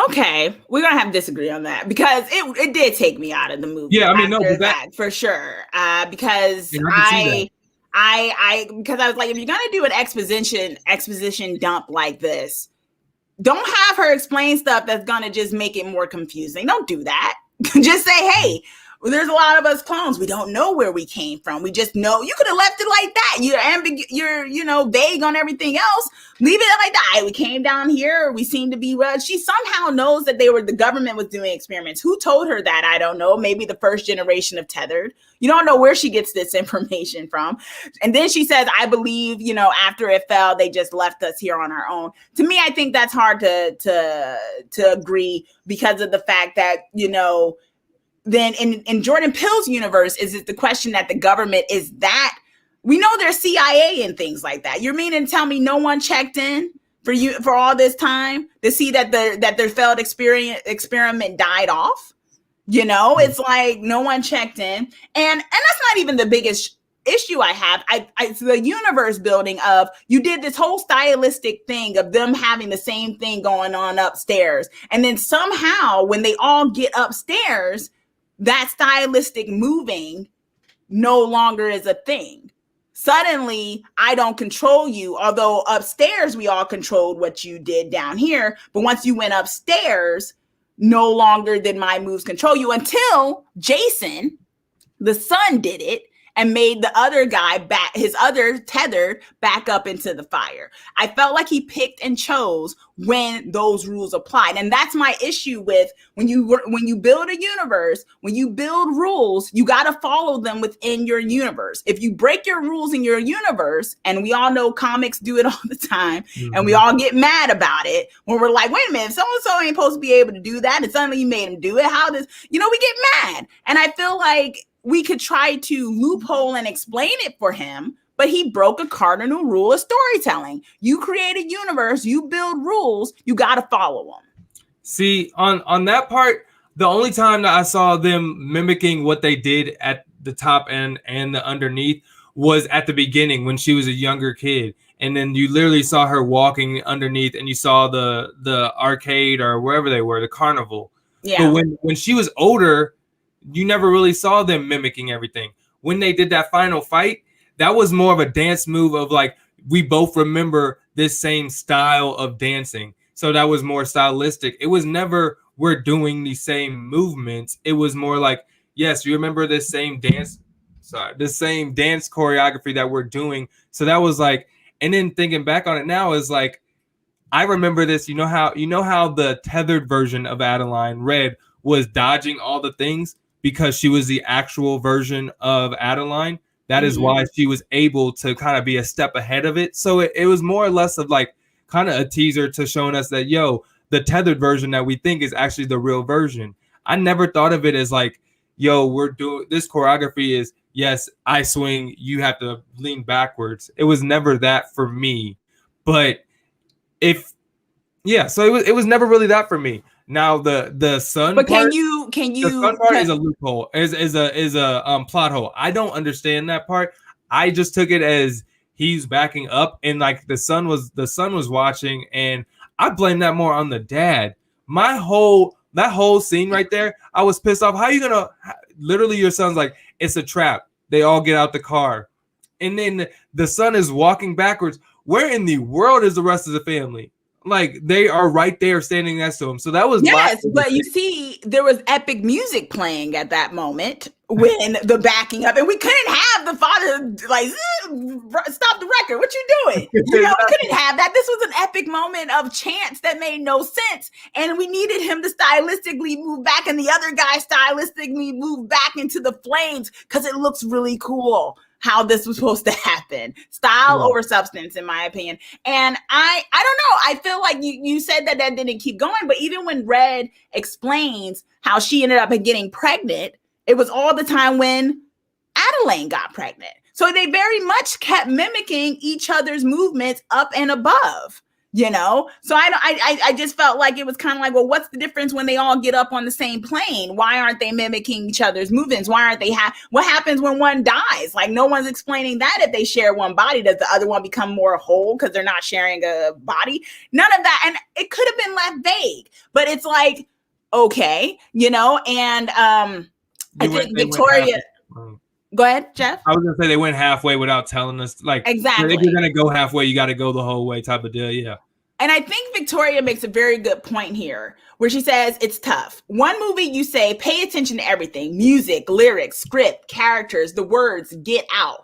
Okay, we're gonna have to disagree on that, because it did take me out of the movie. Yeah, I mean, no, that for sure. Because I was like, if you're gonna do an exposition dump like this, don't have her explain stuff that's gonna just make it more confusing. Don't do that. Just say, hey, there's a lot of us clones. We don't know where we came from. We just know. You could have left it like that. You're vague on everything else. Leave it like that. We came down here. We seem to be. She somehow knows that the government was doing experiments. Who told her that? I don't know. Maybe the first generation of tethered. You don't know where she gets this information from. And then she says, I believe, after it fell, they just left us here on our own. To me, I think that's hard to agree, because of the fact that, then in Jordan Peele's universe, is it the question that the government is that? We know there's CIA and things like that. You're meaning to tell me no one checked in for all this time to see that their failed experiment died off? It's like no one checked in, and that's not even the biggest issue I have. It's the universe building of, you did this whole stylistic thing of them having the same thing going on upstairs, and then somehow when they all get upstairs, that stylistic moving no longer is a thing. Suddenly, I don't control you, although upstairs we all controlled what you did down here. But once you went upstairs, no longer did my moves control you, until Jason, the son, did it. and made the other guy back, his other tethered back up into the fire. I felt like he picked and chose when those rules applied. And that's my issue with when you build a universe, when you build rules, you got to follow them within your universe. If you break your rules in your universe, and we all know comics do it all the time, and we all get mad about it when we're like, wait a minute, so-and-so ain't supposed to be able to do that, and suddenly you made him do it. How does, we get mad. And I feel like we could try to loophole and explain it for him, but he broke a cardinal rule of storytelling. You create a universe, you build rules, you got to follow them. See, on that part, the only time that I saw them mimicking what they did at the top end and the underneath was at the beginning when she was a younger kid. And then you literally saw her walking underneath, and you saw the arcade or wherever they were, the carnival. Yeah. But when she was older, you never really saw them mimicking everything. When they did that final fight, that was more of a dance move of like, we both remember this same style of dancing. So that was more stylistic. It was never, we're doing the same movements. It was more like, yes, you remember this same dance, the same dance choreography that we're doing. So that was like, and then thinking back on it now is like, I remember this, you know how the tethered version of Adeline, Red, was dodging all the things because she was the actual version of Adeline. That is why she was able to kind of be a step ahead of it. So it was more or less of like kind of a teaser to showing us that, the tethered version that we think is actually the real version. I never thought of it as like, we're doing this choreography is, yes, I swing, you have to lean backwards. It was never that for me. But so it was never really that for me. Now the sun but part, the sun part is a loophole, is a plot hole. I don't understand that part. I just took it as he's backing up, and like the son was watching, and I blame that more on the dad. That whole scene right there, I was pissed off. How are you gonna literally, your son's like, it's a trap. They all get out the car, and then the son is walking backwards. Where in the world is the rest of the family? Like, they are right there standing next to him. So that was but you see, there was epic music playing at that moment when the backing up, and we couldn't have the father like, stop the record. What you doing? We couldn't have that. This was an epic moment of chants that made no sense, and we needed him to stylistically move back, and the other guy stylistically move back into the flames because it looks really cool how this was supposed to happen. Style over substance, in my opinion. And I don't know. I feel like you said that didn't keep going, but even when Red explains how she ended up getting pregnant, it was all the time when Adeline got pregnant. So they very much kept mimicking each other's movements up and above. So I just felt like it was kind of like, well, what's the difference when they all get up on the same plane? Why aren't they mimicking each other's movements? Why aren't they what happens when one dies? Like, no one's explaining that. If they share one body, does the other one become more whole because they're not sharing a body? None of that. And it could have been left vague, but it's like, okay, and I think Victoria. Go ahead, Jeff. I was gonna say they went halfway without telling us. Like, exactly. If you're gonna go halfway, you got to go the whole way, type of deal. Yeah. And I think Victoria makes a very good point here, where she says it's tough. One movie, you say, pay attention to everything: music, lyrics, script, characters, the words, get out.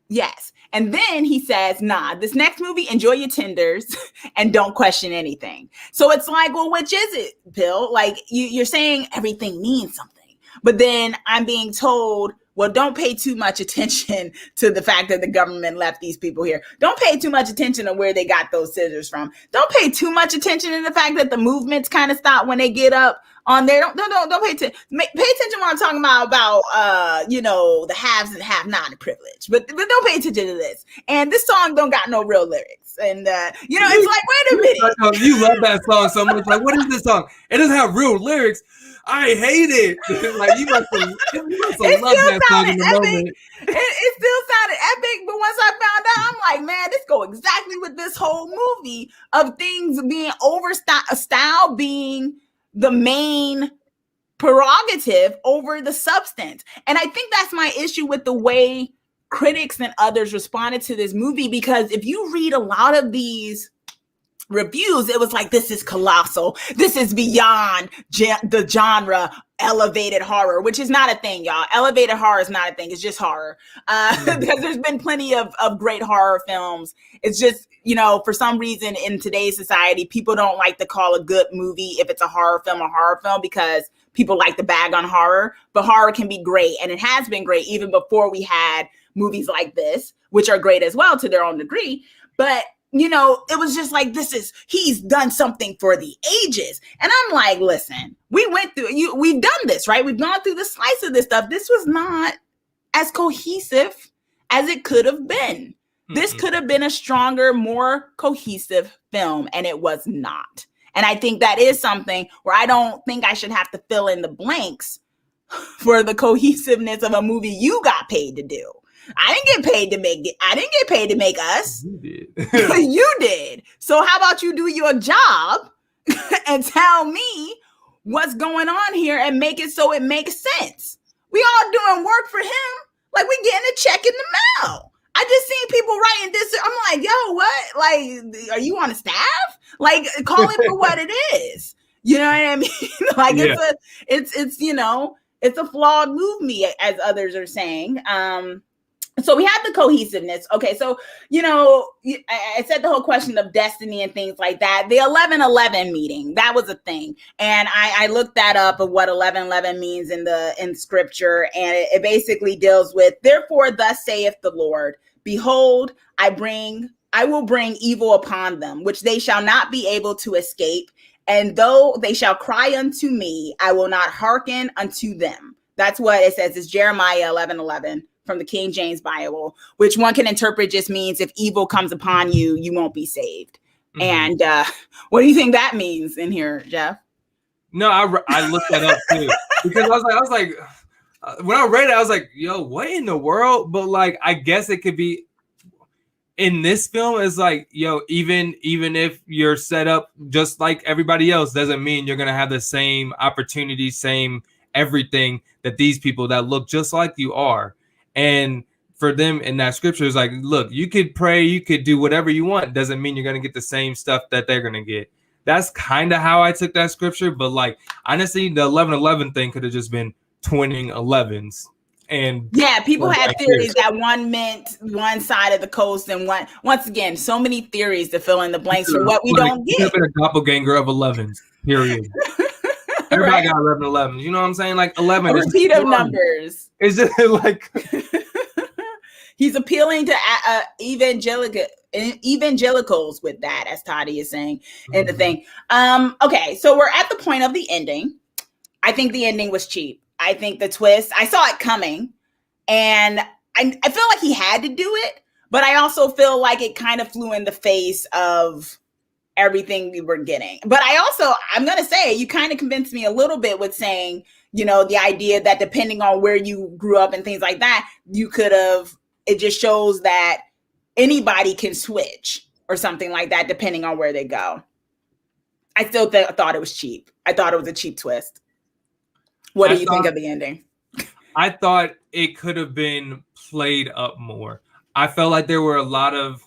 Yes. And then he says, nah, this next movie, enjoy your tenders and don't question anything. So it's like, well, which is it, Bill? Like, you're saying everything means something, but then I'm being told, well, don't pay too much attention to the fact that the government left these people here. Don't pay too much attention to where they got those scissors from. Don't pay too much attention to the fact that the movements kind of stop when they get up on there. Don't pay attention. Pay attention when I'm talking about the haves and have not privilege. But don't pay attention to this. And this song don't got no real lyrics. And it's like, wait a minute. You love that song so much. Like, what is this song? It doesn't have real lyrics. I hate it. Like, you must have loved that song in the moment. It still sounded epic, but once I found out, I'm like, man, this go exactly with this whole movie of things being style being the main prerogative over the substance. And I think that's my issue with the way critics and others responded to this movie, because if you read a lot of these reviews, it was like, this is colossal. This is beyond the genre elevated horror, which is not a thing, y'all. Elevated horror is not a thing. It's just horror. Because there's been plenty of great horror films. It's just, you know, for some reason in today's society, people don't like to call a good movie, if it's a horror film, because people like to bag on horror. But horror can be great. And it has been great even before we had movies like this, which are great as well to their own degree. But you know, it was just like, he's done something for the ages. And I'm like, listen, we've done this, right? We've gone through the slice of this stuff. This was not as cohesive as it could have been. Mm-hmm. This could have been a stronger, more cohesive film, and it was not. And I think that is something where I don't think I should have to fill in the blanks for the cohesiveness of a movie you got paid to do. I didn't get paid to make it. I didn't get paid to make us. You did. You did. So how about you do your job and tell me what's going on here and make it so it makes sense? We all doing work for him. Like, we getting a check in the mail. I just seen people writing this. I'm like, yo, what? Like, are you on a staff? Like, call it for what it is. You know what I mean? Like, yeah. It's you know, it's a flawed movie, as others are saying. So we have the cohesiveness. Okay, so, you know, I said the whole question of destiny and things like that. The 11:11 meeting, that was a thing. And I looked that up of what 11:11 means in scripture. And it basically deals with, therefore, thus saith the Lord, behold, I will bring evil upon them, which they shall not be able to escape. And though they shall cry unto me, I will not hearken unto them. That's what it says. It's Jeremiah 11:11. From the King James Bible, which one can interpret just means if evil comes upon you, you won't be saved. Mm-hmm. And what do you think that means in here, Jeff? No, I looked that up too, because I was like, when I read it, I was like, yo, what in the world? But like, I guess it could be in this film. Is like, yo, even if you're set up just like everybody else, doesn't mean you're gonna have the same opportunity, same everything that these people that look just like you are. And for them in that scripture, it's like, look, you could pray, you could do whatever you want. Doesn't mean you're going to get the same stuff that they're going to get. That's kind of how I took that scripture. But like, honestly, the 11:11 thing could have just been twinning 11s. And yeah, people had theories that one meant one side of the coast and one. Once again, so many theories to fill in the blanks for what we don't get. It could have been a doppelganger of 11s, period. Everybody got 11:11. You know what I'm saying? Like 11. A repeat of numbers. Is it like he's appealing to evangelicals with that, as Toddy is saying in the thing. Okay, so we're at the point of the ending. I think the ending was cheap. I think the twist, I saw it coming, and I feel like he had to do it, but I also feel like it kind of flew in the face of everything we were getting. But I'm going to say, you kind of convinced me a little bit with saying, you know, the idea that depending on where you grew up and things like that, you could have, it just shows that anybody can switch or something like that, depending on where they go. I still thought it was cheap. I thought it was a cheap twist. What do you think of the ending? I thought it could have been played up more. I felt like there were a lot of,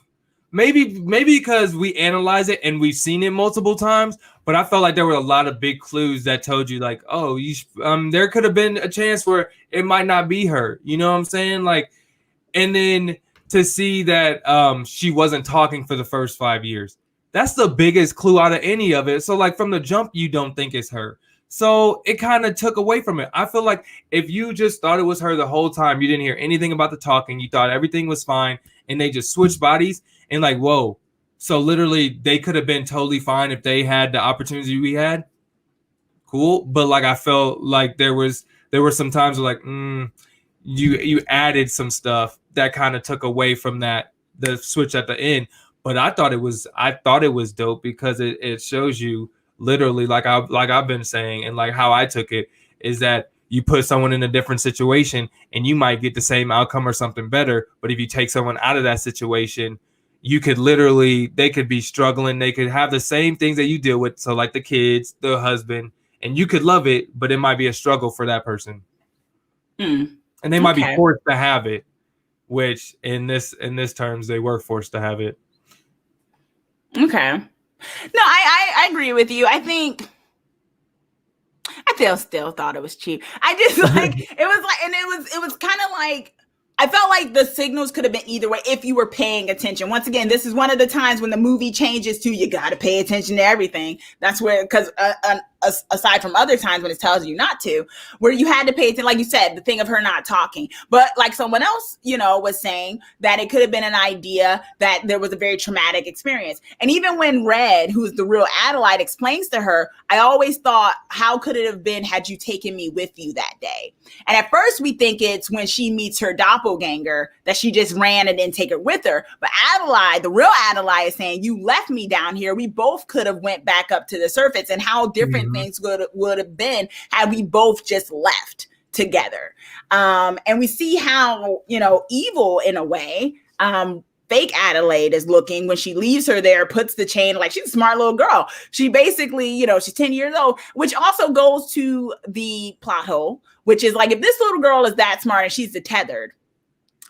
maybe because we analyze it and we've seen it multiple times, but I felt like there were a lot of big clues that told you like, oh, there could have been a chance where it might not be her. You know what I'm saying? Like, and then to see that she wasn't talking for the first 5 years, that's the biggest clue out of any of it. So like from the jump, you don't think it's her. So it kind of took away from it. I feel like if you just thought it was her the whole time, you didn't hear anything about the talking, you thought everything was fine, and they just switched bodies. And like, whoa, so literally they could have been totally fine if they had the opportunity we had. Cool. But like, I felt like there were some times where like, you added some stuff that kind of took away from the switch at the end. But I thought it was dope because it shows you literally, like I've been saying, and like how I took it is that you put someone in a different situation and you might get the same outcome or something better. But if you take someone out of that situation, you could they could be struggling. They could have the same things that you deal with. So like the kids, the husband, and you could love it, but it might be a struggle for that person. And they might be forced to have it, which in this terms, they were forced to have it. Okay. No, I agree with you. I still thought it was cheap. I just like it was like, and it was kind of like I felt like the signals could have been either way if you were paying attention. Once again, this is one of the times when the movie changes to you got to pay attention to everything. That's where, because aside from other times when it tells you not to, where you had to pay attention, like you said, the thing of her not talking. But like someone else, was saying that it could have been an idea that there was a very traumatic experience. And even when Red, who's the real Adelaide, explains to her, I always thought, how could it have been had you taken me with you that day? And at first we think it's when she meets her doppelganger that she just ran and didn't take her with her. But Adelaide, the real Adelaide, is saying, you left me down here. We both could have went back up to the surface, and how different things would have been had we both just left together. And we see how, evil in a way, fake Adelaide is looking when she leaves her there, puts the chain, like she's a smart little girl. She basically, she's 10 years old, which also goes to the plot hole, which is like, if this little girl is that smart and she's tethered,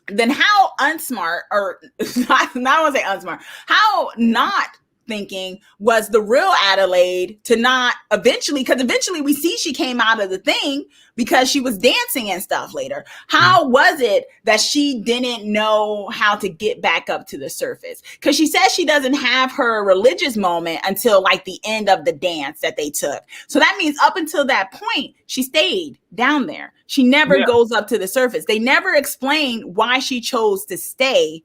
then how unsmart, or not, I want to say unsmart, how not thinking was the real Adelaide to not eventually, because eventually we see she came out of the thing because she was dancing and stuff later. How was it that she didn't know how to get back up to the surface? Because she says she doesn't have her religious moment until like the end of the dance that they took. So that means up until that point, she stayed down there. She never goes up to the surface. They never explain why she chose to stay,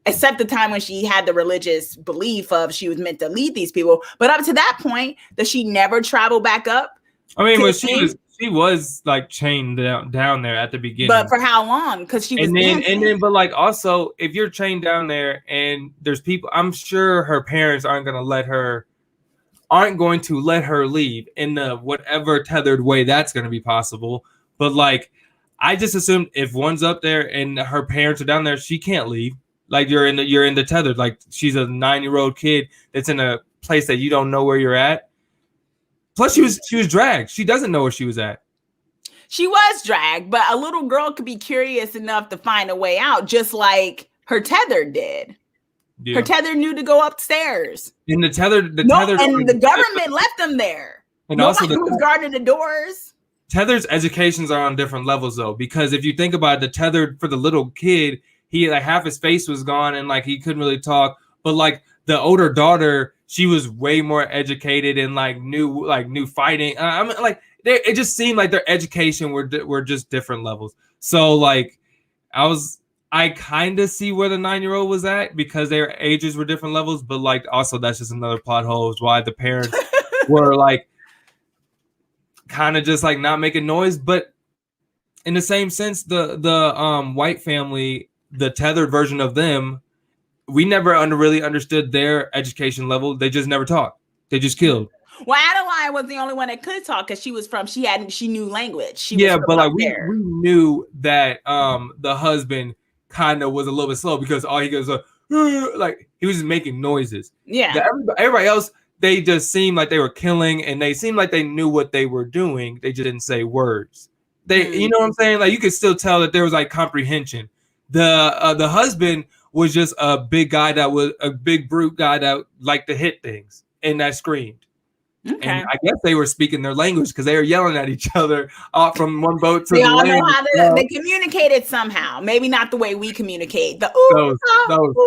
except the time when she had the religious belief of she was meant to lead these people. But up to that point, does she never travel back up? I mean, when she was like chained down there at the beginning. But for how long? Because she was dancing. But like also, if you're chained down there and there's people, I'm sure her parents aren't going to let her leave in the whatever tethered way that's going to be possible. But like, I just assumed if one's up there and her parents are down there, she can't leave. Like you're in the tethered, like she's a 9-year-old kid that's in a place that you don't know where you're at. Plus she was dragged. She doesn't know where she was at. She was dragged, but a little girl could be curious enough to find a way out, just like her tethered did. Yeah. Her tethered knew to go upstairs. And the government left them there. And nobody was guarding the doors. Tethered's educations are on different levels though, because if you think about it, the tethered for the little kid, he like half his face was gone and like he couldn't really talk. But like the older daughter, she was way more educated and like knew fighting. I mean, like it just seemed like their education were just different levels. So like I kind of see where the 9-year-old was at because their ages were different levels. But like also that's just another plot hole is why the parents were like kind of just like not making noise. But in the same sense, the white family, the tethered version of them, we never really understood their education level. They just never talked. They just killed. Well, Adeline was the only one that could talk because she knew language. But like we knew that the husband kind of was a little bit slow because all he goes like he was just making noises. Yeah. Everybody else, they just seemed like they were killing and they seemed like they knew what they were doing. They just didn't say words. You know what I'm saying? Like you could still tell that there was like comprehension. The husband was just a big guy that was a big brute guy that liked to hit things and that screamed. Okay. And I guess they were speaking their language because they were yelling at each other from one boat to the all land. Know how to, they communicated somehow. Maybe not the way we communicate. That was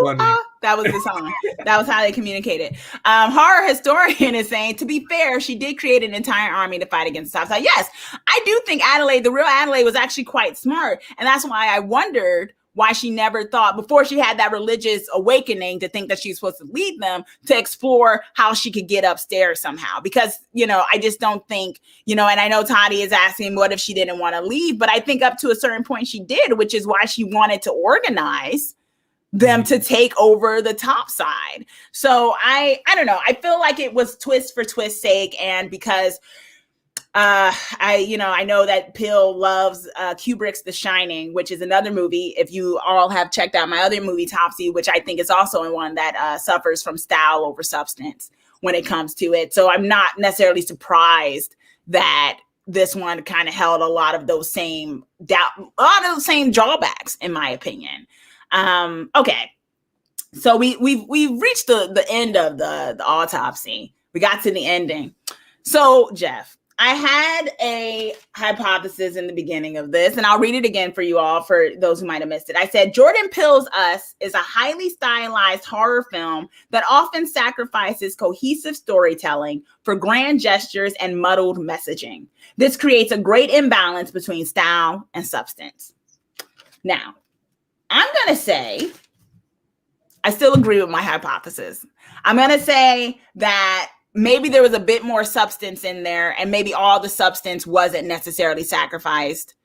funny. That was the song. That was how they communicated. Horror historian is saying, to be fair, she did create an entire army to fight against the top side. Yes, I do think Adelaide, the real Adelaide, was actually quite smart. And that's why I wondered why she never thought, before she had that religious awakening to think that she's supposed to lead them, to explore how she could get upstairs somehow. Because, I just don't think, and I know Toddy is asking what if she didn't want to leave, but I think up to a certain point she did, which is why she wanted to organize them to take over the top side. So I don't know. I feel like it was twist for twist's sake. And because I know that Peele loves Kubrick's The Shining, which is another movie. If you all have checked out my other movie, Topsy, which I think is also one that suffers from style over substance when it comes to it. So I'm not necessarily surprised that this one kind of held a lot of those same drawbacks, in my opinion. Okay. So we've reached the end of the autopsy. We got to the ending. So Jeff, I had a hypothesis in the beginning of this, and I'll read it again for you all, for those who might have missed it. I said, Jordan Peele's Us is a highly stylized horror film that often sacrifices cohesive storytelling for grand gestures and muddled messaging. This creates a great imbalance between style and substance. Now, I'm going to say, I still agree with my hypothesis. I'm going to say that maybe there was a bit more substance in there, and maybe all the substance wasn't necessarily sacrificed.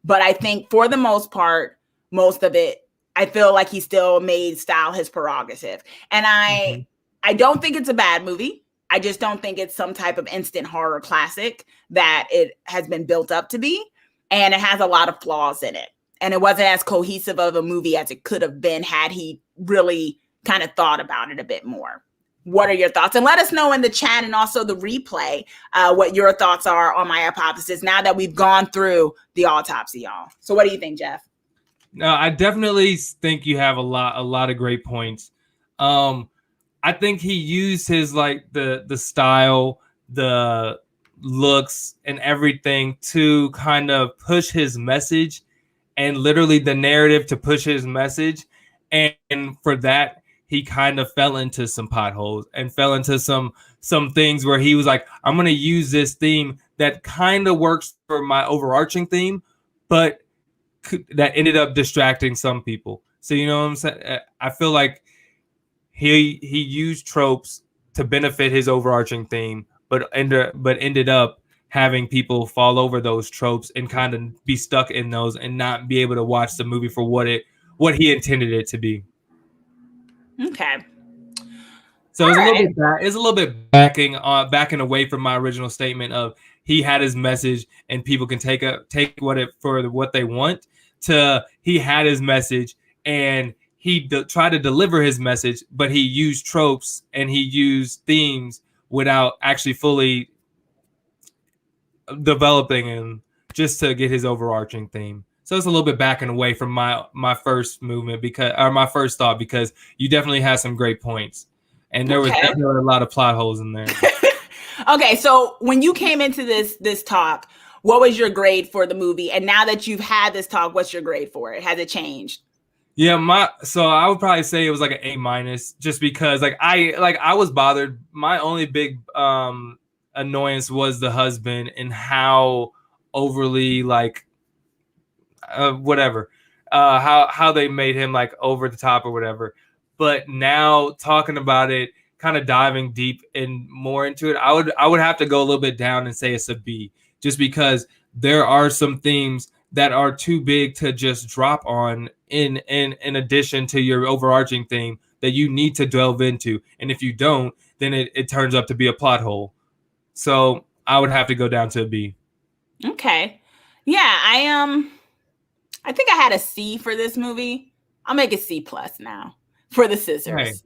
But I think for the most part, most of it, I feel like he still made style his prerogative. And I don't think it's a bad movie. I just don't think it's some type of instant horror classic that it has been built up to be. And it has a lot of flaws in it. And it wasn't as cohesive of a movie as it could have been had he really kind of thought about it a bit more. What are your thoughts? And let us know in the chat and also the replay what your thoughts are on my hypothesis now that we've gone through the autopsy, y'all. So what do you think, Jeff? No, I definitely think you have a lot of great points. I think he used his the style, the looks, and everything to kind of push his message, and literally the narrative to push his message. And for that, he kind of fell into some potholes and fell into some things where he was like, I'm going to use this theme that kind of works for my overarching theme, but that ended up distracting some people. So, you know what I'm saying? I feel like he used tropes to benefit his overarching theme, but ended up having people fall over those tropes and kind of be stuck in those and not be able to watch the movie for what he intended it to be. Okay. So it's a little bit backing away from my original statement of he had his message and people can take what they want, to he had his message and he tried to deliver his message, but he used tropes and he used themes without actually fully developing them just to get his overarching theme. So it's a little bit backing away from my first movement my first thought, because you definitely had some great points, and there was definitely a lot of plot holes in there. Okay, so when you came into this talk, what was your grade for the movie? And now that you've had this talk, what's your grade for it? Has it changed? Yeah, so I would probably say it was like an A-, just because I was bothered. My only big annoyance was the husband and how overly how they made him over the top or whatever. But now talking about it, kind of diving deep and more into it, I would have to go a little bit down and say it's a B, just because there are some themes that are too big to just drop on in addition to your overarching theme that you need to delve into. And if you don't, then it turns up to be a plot hole. So I would have to go down to a B. Okay. Yeah, I think I had a C for this movie. I'll make it C+ now for the scissors.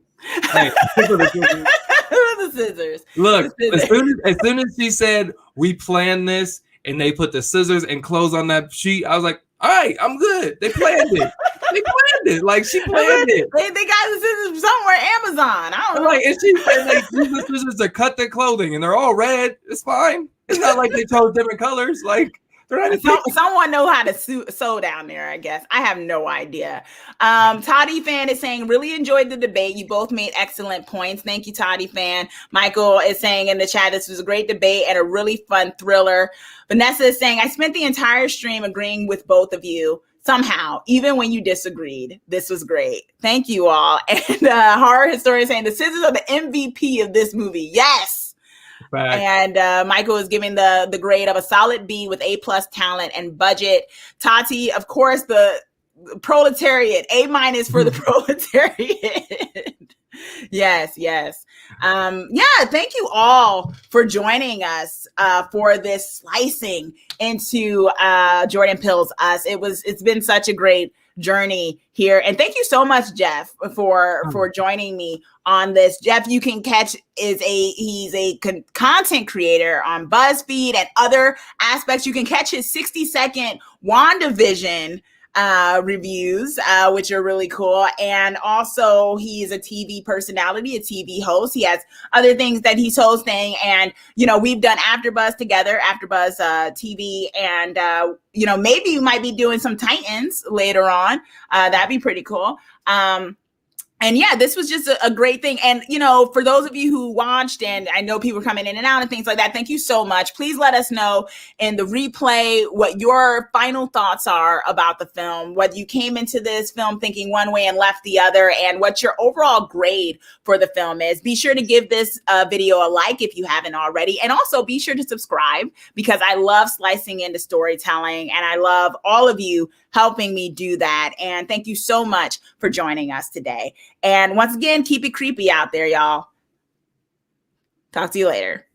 Hey, for the scissors. Look, the scissors. As soon as she said we planned this and they put the scissors and clothes on that sheet, I was like, all right, I'm good. They planned it. They planned it. She planned it. They got the scissors somewhere, Amazon. I don't know. And she use the scissors to cut their clothing, and they're all red. It's fine. It's not like they chose different colors. Someone know how to sew down there, I guess. I have no idea. Toddy Fan is saying, really enjoyed the debate. You both made excellent points. Thank you, Toddy Fan. Michael is saying in the chat, this was a great debate and a really fun thriller. Vanessa is saying, I spent the entire stream agreeing with both of you somehow, even when you disagreed. This was great. Thank you all. And Horror Historian saying, the scissors are the MVP of this movie. Yes. Back. And Michael is giving the grade of a solid B with A+ talent and budget. Tati, of course, the proletariat, A- for the proletariat. Yes. Yeah, thank you all for joining us for this slicing into Jordan Peele's Us. It's been such a great journey here, and thank you so much, Jeff, for joining me on this. Jeff, you can catch he's a content creator on BuzzFeed and other aspects. You can catch his 60-second WandaVision reviews, which are really cool. And also he is a TV personality, a TV host. He has other things that he's hosting. And, you know, we've done AfterBuzz together, AfterBuzz TV. And, you know, maybe you might be doing some Titans later on. That'd be pretty cool. And yeah, this was just a great thing. And, you know, for those of you who watched, and I know people coming in and out and things like that, thank you so much. Please let us know in the replay what your final thoughts are about the film, whether you came into this film thinking one way and left the other, and what your overall grade for the film is. Be sure to give this video a like if you haven't already. And also be sure to subscribe, because I love slicing into storytelling, and I love all of you helping me do that. And thank you so much for joining us today. And once again, keep it creepy out there, y'all. Talk to you later.